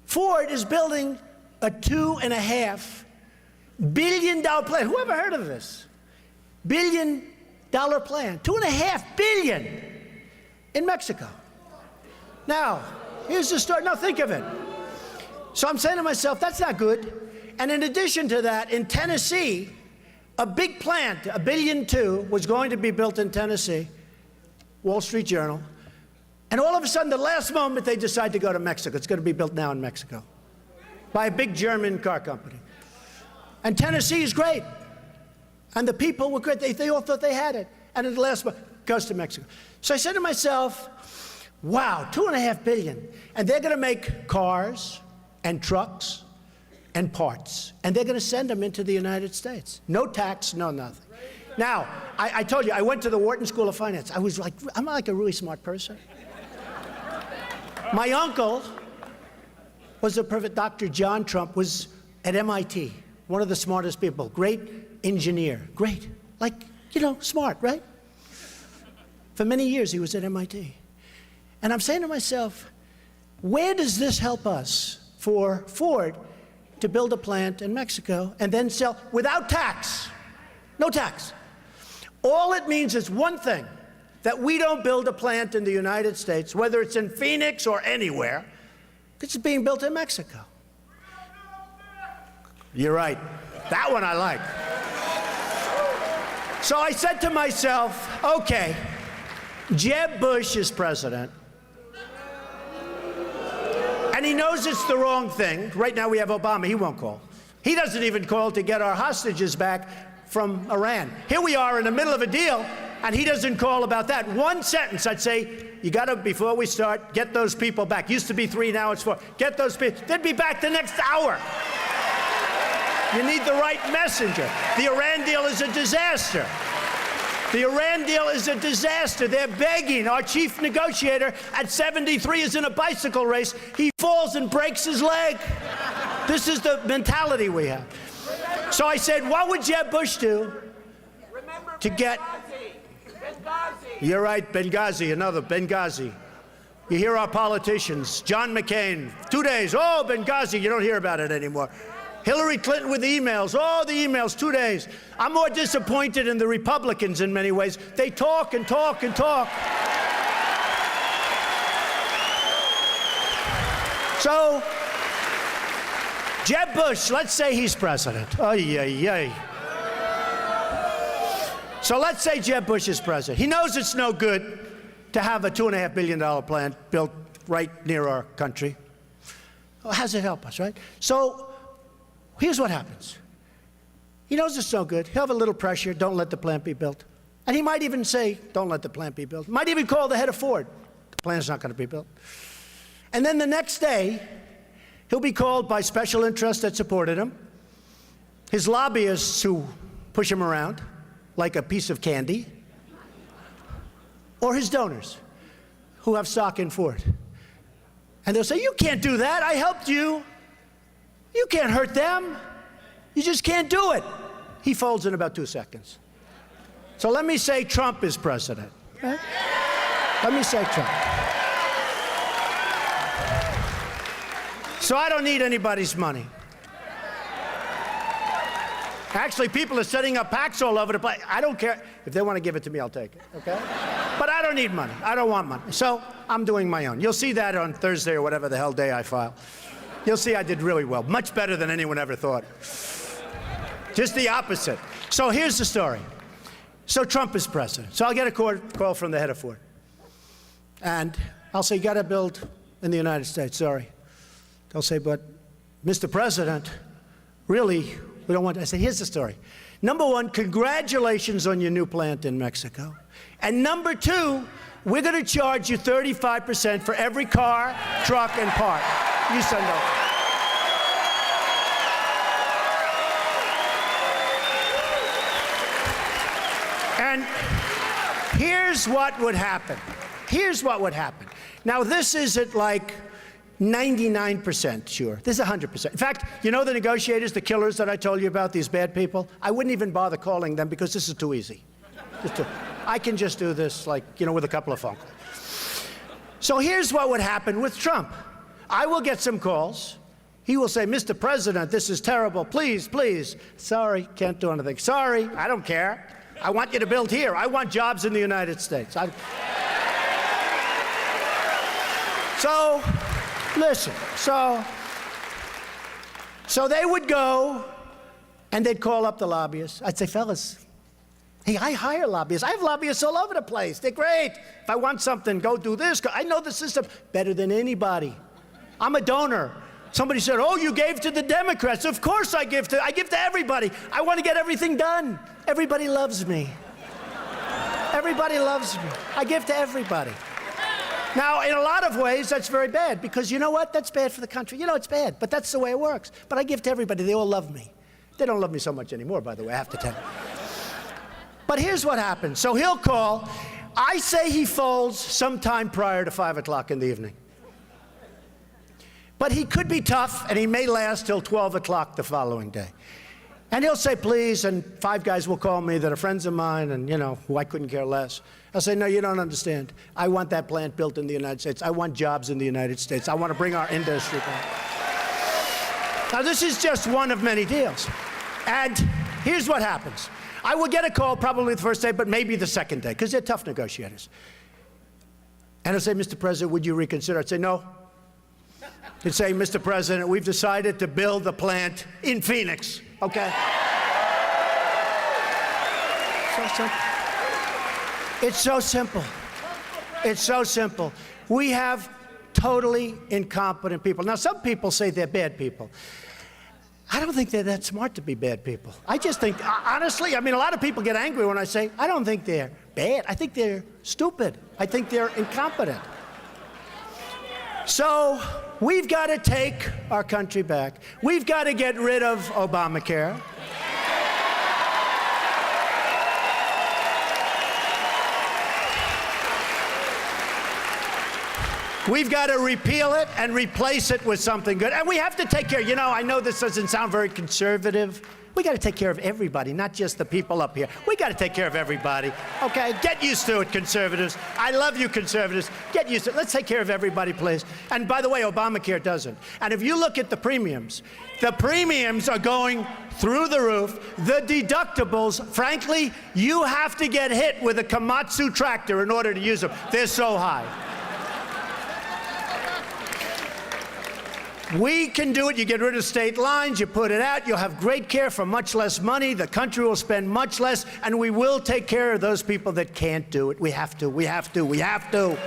Ford is building a $2.5 billion plant. Who ever heard of this? $1 billion plant, $2.5 billion in Mexico. Now, here's the story. Now think of it. So I'm saying to myself, that's not good. And in addition to that, in Tennessee, a big plant, $1.2 billion, was going to be built in Tennessee, Wall Street Journal. And all of a sudden, the last moment, they decide to go to Mexico. It's going to be built now in Mexico by a big German car company. And Tennessee is great. And the people were great. They all thought they had it. And at the last moment, it goes to Mexico. So I said to myself, wow, $2.5 billion. And they're going to make cars and trucks and parts. And they're going to send them into the United States. No tax, no nothing. Now, I told you, I went to the Wharton School of Finance. I'm like a really smart person. My uncle was a perfect, Dr. John Trump was at MIT, one of the smartest people, great engineer, great, like, smart, right? For many years he was at MIT. And I'm saying to myself, where does this help us for Ford to build a plant in Mexico and then sell without tax? No tax. All it means is one thing, that we don't build a plant in the United States, whether it's in Phoenix or anywhere, because it's being built in Mexico. You're right. That one I like. So I said to myself, okay, Jeb Bush is president, and he knows it's the wrong thing. Right now we have Obama. He won't call. He doesn't even call to get our hostages back from Iran. Here we are in the middle of a deal, and he doesn't call about that. One sentence, I'd say, you got to, before we start, get those people back. Used to be 3, now it's 4. Get those people. They'd be back the next hour. You need the right messenger. The Iran deal is a disaster. The Iran deal is a disaster. They're begging. Our chief negotiator at 73 is in a bicycle race. He falls and breaks his leg. This is the mentality we have. So I said, what would Jeb Bush do to get... You're right, Benghazi, another Benghazi. You hear our politicians, John McCain, 2 days, oh, Benghazi, you don't hear about it anymore. Hillary Clinton with emails, oh, the emails, 2 days. I'm more disappointed in the Republicans in many ways. They talk and talk and talk. So, Jeb Bush, let's say he's president. Ay, ay, ay. So let's say Jeb Bush is president. He knows it's no good to have a $2.5 billion plant built right near our country. Well, how does it help us, right? So here's what happens. He knows it's no good. He'll have a little pressure. Don't let the plant be built. And he might even say, don't let the plant be built. Might even call the head of Ford. The plant's not going to be built. And then the next day, he'll be called by special interests that supported him, his lobbyists who push him around like a piece of candy, or his donors who have stock in Ford. And they'll say, you can't do that. I helped you. You can't hurt them. You just can't do it. He folds in about 2 seconds. So let me say Trump is president. Right? Let me say Trump. So I don't need anybody's money. Actually, people are setting up PACs all over the place. I don't care. If they want to give it to me, I'll take it, okay? But I don't need money. I don't want money. So I'm doing my own. You'll see that on Thursday or whatever the hell day I file. You'll see I did really well. Much better than anyone ever thought. Just the opposite. So here's the story. So Trump is president. So I'll get a call from the head of Ford. And I'll say, you got to build in the United States. Sorry. They'll say, but Mr. President, really, we don't want to. I say, here's the story. Number one, congratulations on your new plant in Mexico. And number two, we're going to charge you 35% for every car, truck, and part you send over. And here's what would happen. Here's what would happen. Now, this isn't like 99% sure. This is 100%. In fact, you know the negotiators, the killers that I told you about, these bad people? I wouldn't even bother calling them because this is too easy. I can just do this, like, you know, with a couple of phone calls. So here's what would happen with Trump. I will get some calls. He will say, Mr. President, this is terrible. Please, please. Sorry, can't do anything. Sorry, I don't care. I want you to build here. I want jobs in the United States. So, listen, so they would go and they'd call up the lobbyists. I'd say, fellas, hey, I hire lobbyists. I have lobbyists all over the place. They're great. If I want something, go do this. I know the system better than anybody. I'm a donor. Somebody said, oh, you gave to the Democrats. Of course I give to everybody. I want to get everything done. Everybody loves me. Everybody loves me. I give to everybody. Now, in a lot of ways, that's very bad, because you know what? That's bad for the country. You know it's bad, but that's the way it works. But I give to everybody. They all love me. They don't love me so much anymore, by the way, I have to tell you. But here's what happens. So he'll call. I say he folds sometime prior to 5 o'clock in the evening. But he could be tough, and he may last till 12 o'clock the following day. And he'll say, please, and 5 guys will call me that are friends of mine and, you know, who I couldn't care less. I'll say, no, you don't understand. I want that plant built in the United States. I want jobs in the United States. I want to bring our industry back. Now, this is just one of many deals. And here's what happens. I will get a call probably the first day, but maybe the second day, because they're tough negotiators. And I'll say, Mr. President, would you reconsider? I'd say, no. He'd say, Mr. President, we've decided to build the plant in Phoenix, okay? So simple. It's so simple. It's so simple. We have totally incompetent people. Now, some people say they're bad people. I don't think they're that smart to be bad people. I just think, honestly, I mean, a lot of people get angry when I say, I don't think they're bad. I think they're stupid. I think they're incompetent. So we've got to take our country back. We've got to get rid of Obamacare. We've got to repeal it and replace it with something good. And we have to take care. You know, I know this doesn't sound very conservative. We got to take care of everybody, not just the people up here. We got to take care of everybody, okay? Get used to it, conservatives. I love you, conservatives. Get used to it. Let's take care of everybody, please. And by the way, Obamacare doesn't. And if you look at the premiums are going through the roof. The deductibles, frankly, you have to get hit with a Komatsu tractor in order to use them. They're so high. We can do it. You get rid of state lines, you put it out, you'll have great care for much less money, the country will spend much less, and we will take care of those people that can't do it. We have to, we have to, we have to.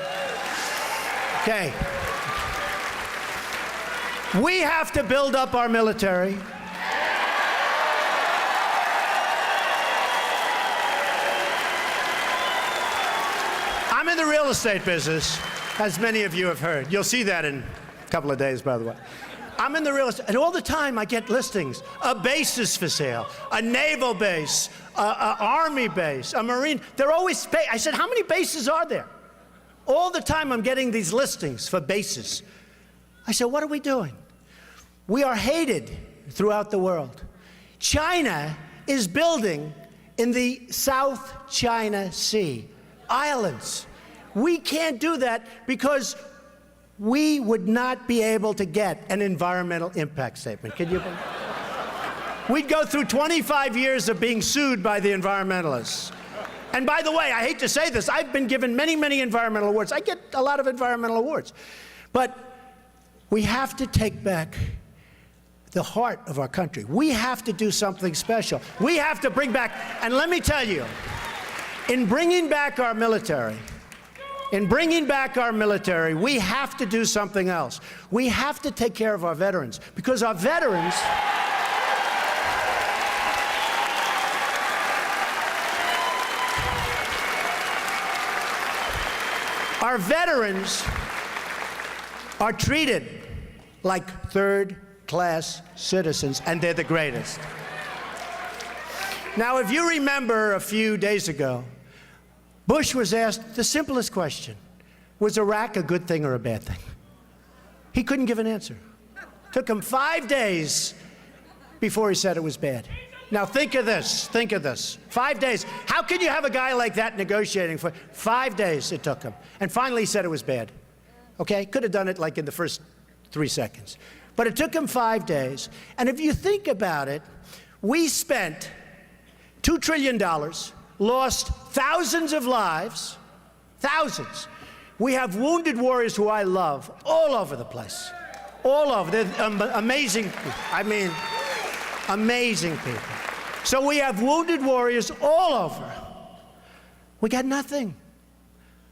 Okay. We have to build up our military. I'm in the real estate business, as many of you have heard. You'll see that in couple of days, by the way. I'm in the real estate, and all the time I get listings. A base is for sale, a naval base, a army base, a marine. They're always I said, how many bases are there? All the time I'm getting these listings for bases. I said, what are we doing? We are hated throughout the world. China is building in the South China Sea, islands. We can't do that because we would not be able to get an environmental impact statement. Can you believe? We'd go through 25 years of being sued by the environmentalists. And by the way, I hate to say this, I've been given many, many environmental awards. I get a lot of environmental awards. But we have to take back the heart of our country. We have to do something special. We have to bring back, and let me tell you, in bringing back our military, we have to do something else. We have to take care of our veterans, because our veterans are treated like third-class citizens, and they're the greatest. Now, if you remember a few days ago, Bush was asked the simplest question: was Iraq a good thing or a bad thing? He couldn't give an answer. Took him 5 days before he said it was bad. Now think of this, 5 days. How can you have a guy like that negotiating for 5 days? It took him. And finally he said it was bad. Okay, could have done it like in the first 3 seconds. But it took him 5 days. And if you think about it, we spent $2 trillion, lost thousands of lives, thousands. We have wounded warriors who I love all over the place, all over. They're amazing, I mean, amazing people. So we have wounded warriors all over. We got nothing.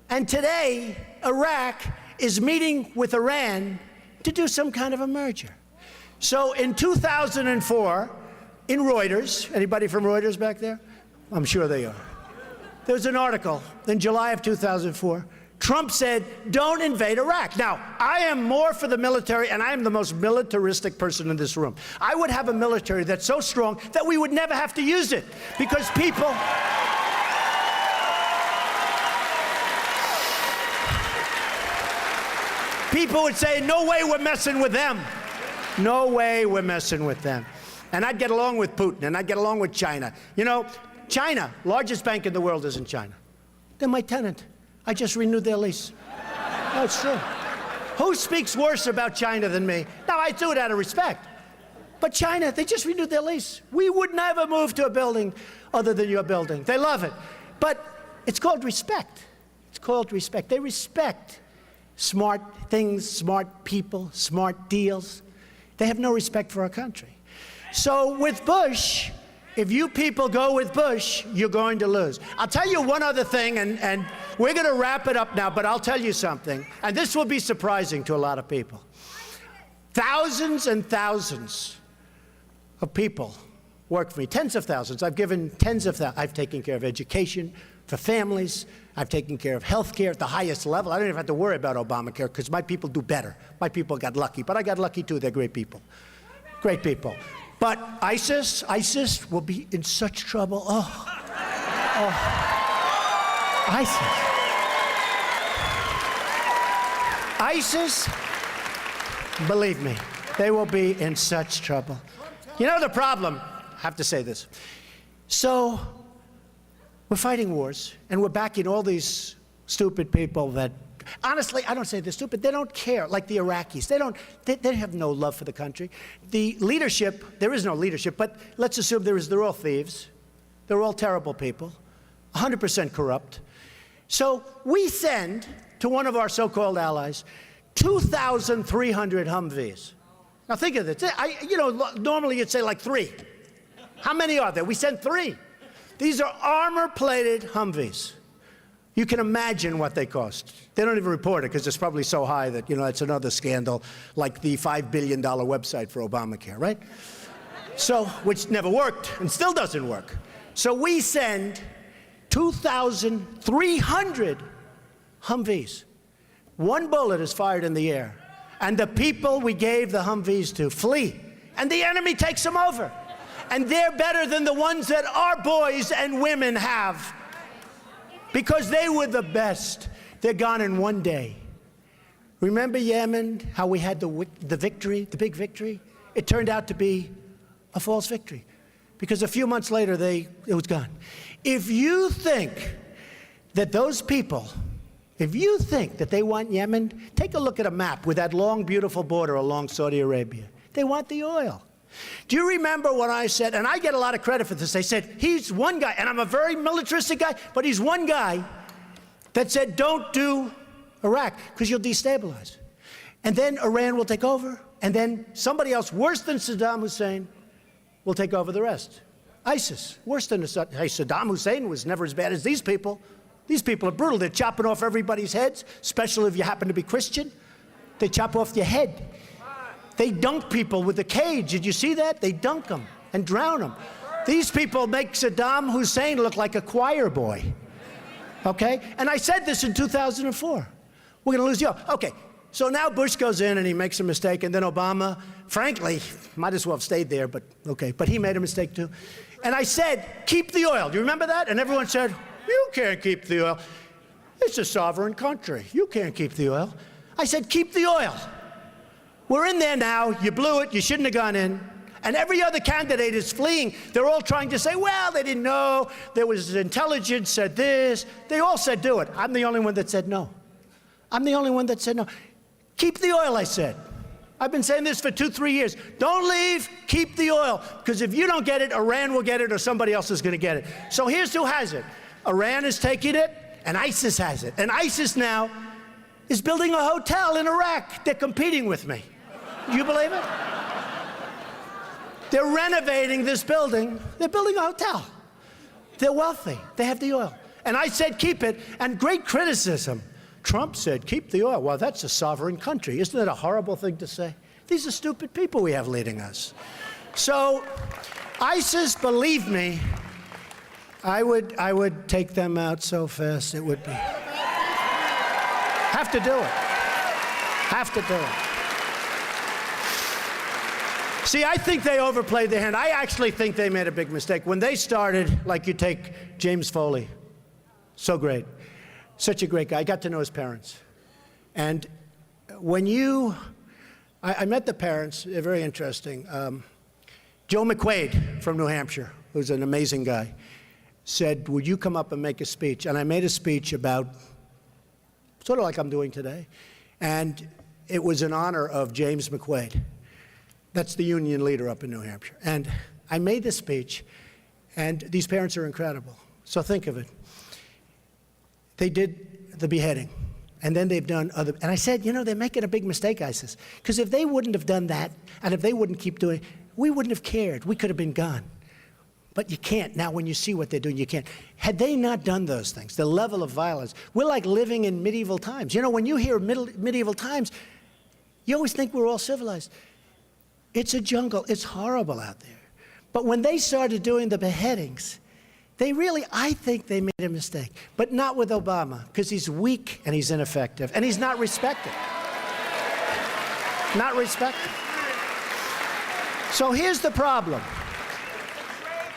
And today, Iraq is meeting with Iran to do some kind of a merger. So in 2004, in Reuters, anybody from Reuters back there? I'm sure they are. There was an article in July of 2004. Trump said, don't invade Iraq. Now, I am more for the military, and I am the most militaristic person in this room. I would have a military that's so strong that we would never have to use it, because people would say, no way we're messing with them. No way we're messing with them. And I'd get along with Putin, and I'd get along with China. You know, China, largest bank in the world, is in China. They're my tenant. I just renewed their lease. No, it's true. Who speaks worse about China than me? Now, I do it out of respect. But China, they just renewed their lease. We would never move to a building other than your building. They love it. But it's called respect. It's called respect. They respect smart things, smart people, smart deals. They have no respect for our country. So with Bush, if you people go with Bush, you're going to lose. I'll tell you one other thing, and we're going to wrap it up now, but I'll tell you something, and this will be surprising to a lot of people. Thousands and thousands of people work for me, tens of thousands. I've given tens of thousands. I've taken care of education for families. I've taken care of health care at the highest level. I don't even have to worry about Obamacare, because my people do better. My people got lucky, but I got lucky too. They're great people. Great people. But ISIS will be in such trouble. ISIS, believe me, they will be in such trouble. You know the problem, I have to say this. So we're fighting wars, and we're backing all these stupid people that, honestly, I don't say they're stupid. They don't care, like the Iraqis. They have no love for the country. The leadership, there is no leadership, but let's assume they're all thieves. They're all terrible people, 100% corrupt. So we send to one of our so-called allies 2,300 Humvees. Now think of this. Normally you'd say like 3. How many are there? We sent 3. These are armor-plated Humvees. You can imagine what they cost. They don't even report it, because it's probably so high that, it's another scandal, like the $5 billion website for Obamacare, right? So, which never worked and still doesn't work. So we send 2,300 Humvees. One bullet is fired in the air, and the people we gave the Humvees to flee, and the enemy takes them over. And they're better than the ones that our boys and women have, because they were the best. They're gone in one day. Remember Yemen, how we had the victory, the big victory? It turned out to be a false victory, because a few months later, it was gone. If you think that those people If you think that they want Yemen, take a look at a map with that long, beautiful border along Saudi Arabia. They want the oil. Do you remember what I said? And I get a lot of credit for this. They said, he's one guy, and I'm a very militaristic guy, but he's one guy that said, don't do Iraq, because you'll destabilize. And then Iran will take over, and then somebody else worse than Saddam Hussein will take over the rest. ISIS, worse than Saddam Hussein was never as bad as these people. These people are brutal. They're chopping off everybody's heads, especially if you happen to be Christian. They chop off your head. They dunk people with a cage. Did you see that? They dunk them and drown them. These people make Saddam Hussein look like a choir boy. Okay? And I said this in 2004. We're going to lose the oil. Okay. So now Bush goes in and he makes a mistake, and then Obama, frankly, might as well have stayed there, but okay. But he made a mistake too. And I said, keep the oil. Do you remember that? And everyone said, you can't keep the oil. It's a sovereign country. You can't keep the oil. I said, keep the oil. We're in there now. You blew it. You shouldn't have gone in. And every other candidate is fleeing. They're all trying to say, well, they didn't know. There was intelligence said this. They all said do it. I'm the only one that said no. I'm the only one that said no. Keep the oil, I said. I've been saying this for 2-3 years. Don't leave, keep the oil. Because if you don't get it, Iran will get it or somebody else is going to get it. So here's who has it. Iran is taking it, and ISIS has it. And ISIS now is building a hotel in Iraq. They're competing with me. Do you believe it? They're renovating this building. They're building a hotel. They're wealthy. They have the oil. And I said keep it, and great criticism. Trump said, keep the oil. Well, that's a sovereign country. Isn't that a horrible thing to say? These are stupid people we have leading us. So, ISIS, believe me, I would take them out so fast it would be. Have to do it. Have to do it. See, I think they overplayed their hand. I actually think they made a big mistake. When they started, like you take James Foley, so great. Such a great guy. I got to know his parents. And when I met the parents, they're very interesting. Joe McQuaid from New Hampshire, who's an amazing guy, said, would you come up and make a speech? And I made a speech about, sort of like I'm doing today. And it was in honor of James McQuaid. That's the union leader up in New Hampshire. And I made this speech, and these parents are incredible. So think of it. They did the beheading, and then they've done other, and I said, you know, they're making a big mistake, ISIS, because if they wouldn't have done that, and if they wouldn't keep doing it, we wouldn't have cared. We could have been gone. But you can't. Now, when you see what they're doing, you can't. Had they not done those things, the level of violence, we're like living in medieval times. You know, when you hear medieval times, you always think we're all civilized. It's a jungle. It's horrible out there. But when they started doing the beheadings, they really, I think they made a mistake. But not with Obama, because he's weak and he's ineffective, and he's not respected. Not respected. So here's the problem.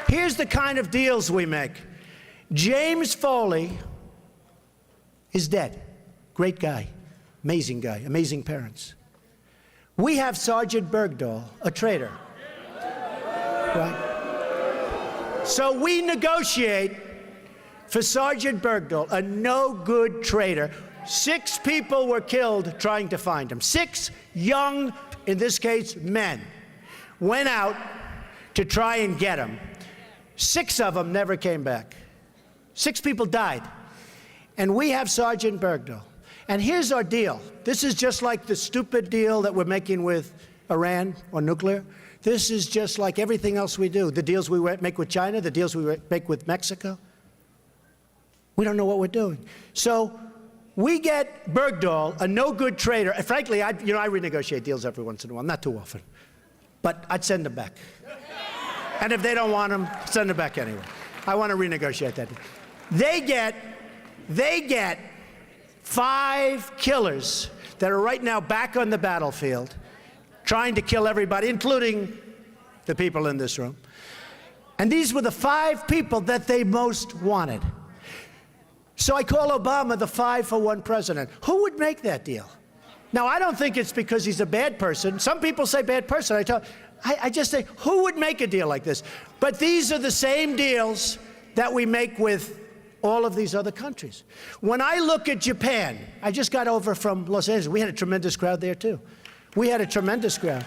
Here's the kind of deals we make. James Foley is dead. Great guy, amazing parents. We have Sergeant Bergdahl, a traitor. Right? So we negotiate for Sergeant Bergdahl, a no-good traitor. 6 people were killed trying to find him. 6 young, in this case, men, went out to try and get him. 6 of them never came back. 6 people died. And we have Sergeant Bergdahl. And here's our deal. This is just like the stupid deal that we're making with Iran on nuclear. This is just like everything else we do. The deals we make with China, the deals we make with Mexico. We don't know what we're doing. So we get Bergdahl, a no-good traitor. And frankly, I renegotiate deals every once in a while, not too often. But I'd send them back. And if they don't want them, send them back anyway. I want to renegotiate that. They get 5 killers that are right now back on the battlefield, trying to kill everybody, including the people in this room. And these were the 5 people that they most wanted. So I call Obama the 5-for-1 president. Who would make that deal? Now, I don't think it's because he's a bad person. Some people say bad person. I just say, who would make a deal like this? But these are the same deals that we make with all of these other countries. When I look at Japan, I just got over from Los Angeles. We had a tremendous crowd there, too. We had a tremendous crowd.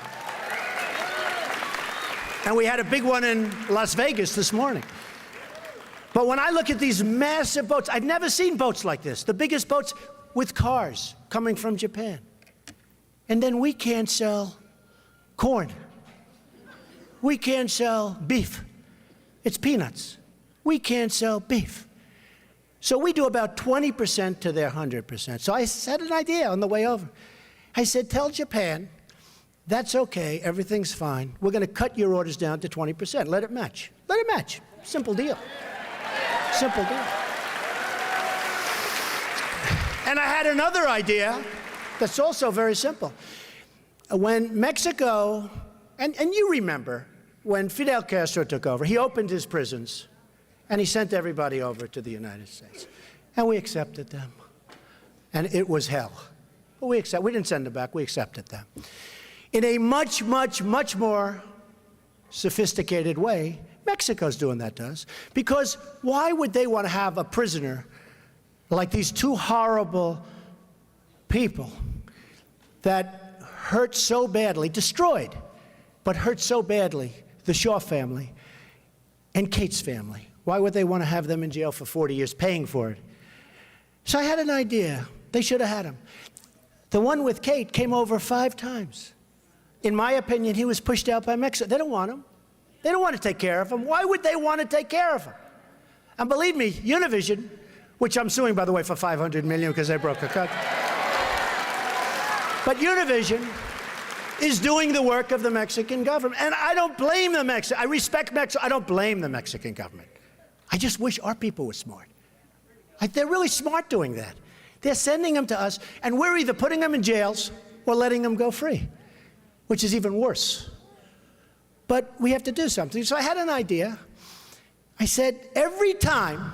And we had a big one in Las Vegas this morning. But when I look at these massive boats, I've never seen boats like this. The biggest boats with cars coming from Japan. And then we can't sell corn. We can't sell beef. It's peanuts. We can't sell beef. So we do about 20% to their 100%. So I had an idea on the way over. I said, tell Japan, that's okay, everything's fine. We're going to cut your orders down to 20%. Let it match. Let it match. Simple deal. Simple deal. And I had another idea that's also very simple. When Mexico, and you remember, when Fidel Castro took over, he opened his prisons and he sent everybody over to the United States. And we accepted them. And it was hell. But we didn't send them back, we accepted them. In a much, much, much more sophisticated way, Mexico's doing that to us. Because why would they want to have a prisoner like these two horrible people that hurt so badly, destroyed, but hurt so badly, the Shaw family and Kate's family? Why would they want to have them in jail for 40 years paying for it? So I had an idea. They should have had him. The one with Kate came over 5 times. In my opinion, he was pushed out by Mexico. They don't want him. They don't want to take care of him. Why would they want to take care of him? And believe me, Univision, which I'm suing, by the way, for $500 million because they broke a cut. But Univision is doing the work of the Mexican government. And I don't blame the Mexican. I respect Mexico. I don't blame the Mexican government. I just wish our people were smart. They're really smart doing that. They're sending them to us, and we're either putting them in jails or letting them go free, which is even worse. But we have to do something. So I had an idea. I said, every time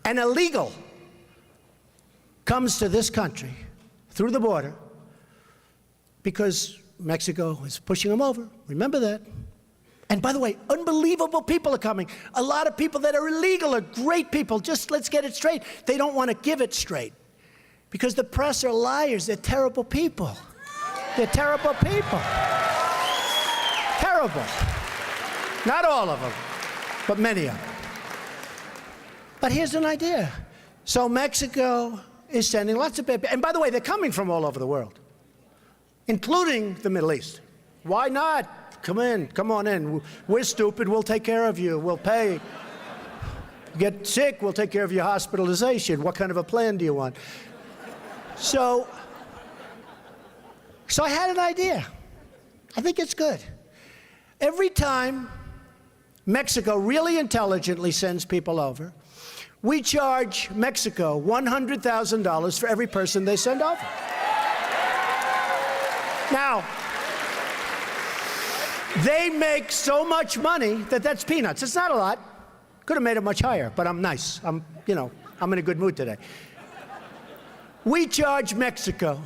an illegal comes to this country through the border, because Mexico is pushing them over, remember that. And by the way, unbelievable people are coming. A lot of people that are illegal are great people. Just let's get it straight. They don't want to give it straight because the press are liars. They're terrible people. They're terrible people. Terrible. Not all of them, but many of them. But here's an idea. So Mexico is sending lots of people. And by the way, they're coming from all over the world, including the Middle East. Why not? Come in, come on in. We're stupid, we'll take care of you, we'll pay. Get sick, we'll take care of your hospitalization. What kind of a plan do you want? So I had an idea. I think it's good. Every time Mexico really intelligently sends people over, we charge Mexico $100,000 for every person they send over. Now, they make so much money that that's peanuts. It's not a lot. Could have made it much higher, but I'm nice. I'm in a good mood today. We charge Mexico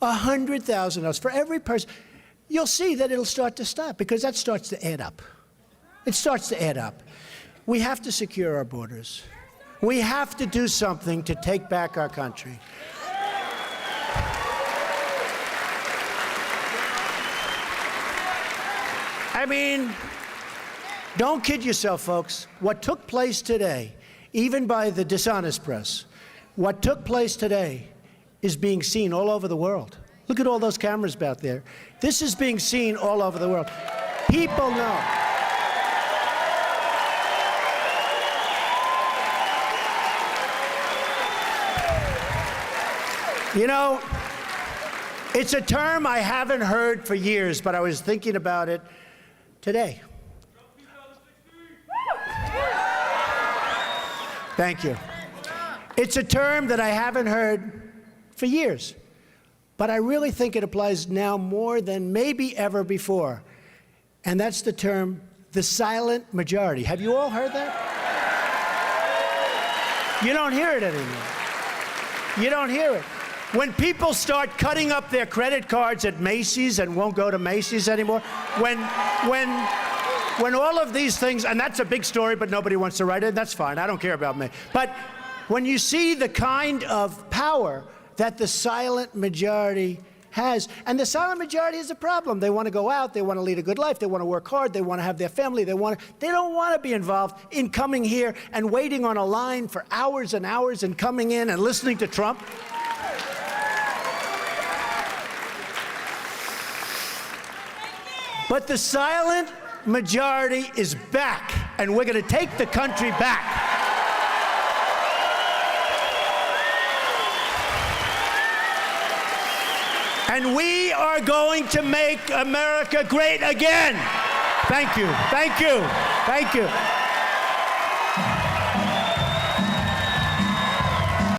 $100,000 for every person. You'll see that it'll start to stop because that starts to add up. It starts to add up. We have to secure our borders. We have to do something to take back our country. I mean, don't kid yourself, folks. What took place today, even by the dishonest press, what took place today is being seen all over the world. Look at all those cameras out there. This is being seen all over the world. People know. You know, it's a term I haven't heard for years, but I was thinking about it today. Thank you. It's a term that I haven't heard for years, but I really think it applies now more than maybe ever before, and that's the term, the silent majority. Have you all heard that? You don't hear it anymore. You don't hear it. When people start cutting up their credit cards at Macy's and won't go to Macy's anymore, when when all of these things, and that's a big story, but nobody wants to write it, that's fine. I don't care about me. But when you see the kind of power that the silent majority has, and the silent majority is a problem. They want to go out, they want to lead a good life, they want to work hard, they want to have their family, they don't want to be involved in coming here and waiting on a line for hours and hours and coming in and listening to Trump. But the silent majority is back, and we're going to take the country back. And we are going to make America great again. Thank you. Thank you. Thank you.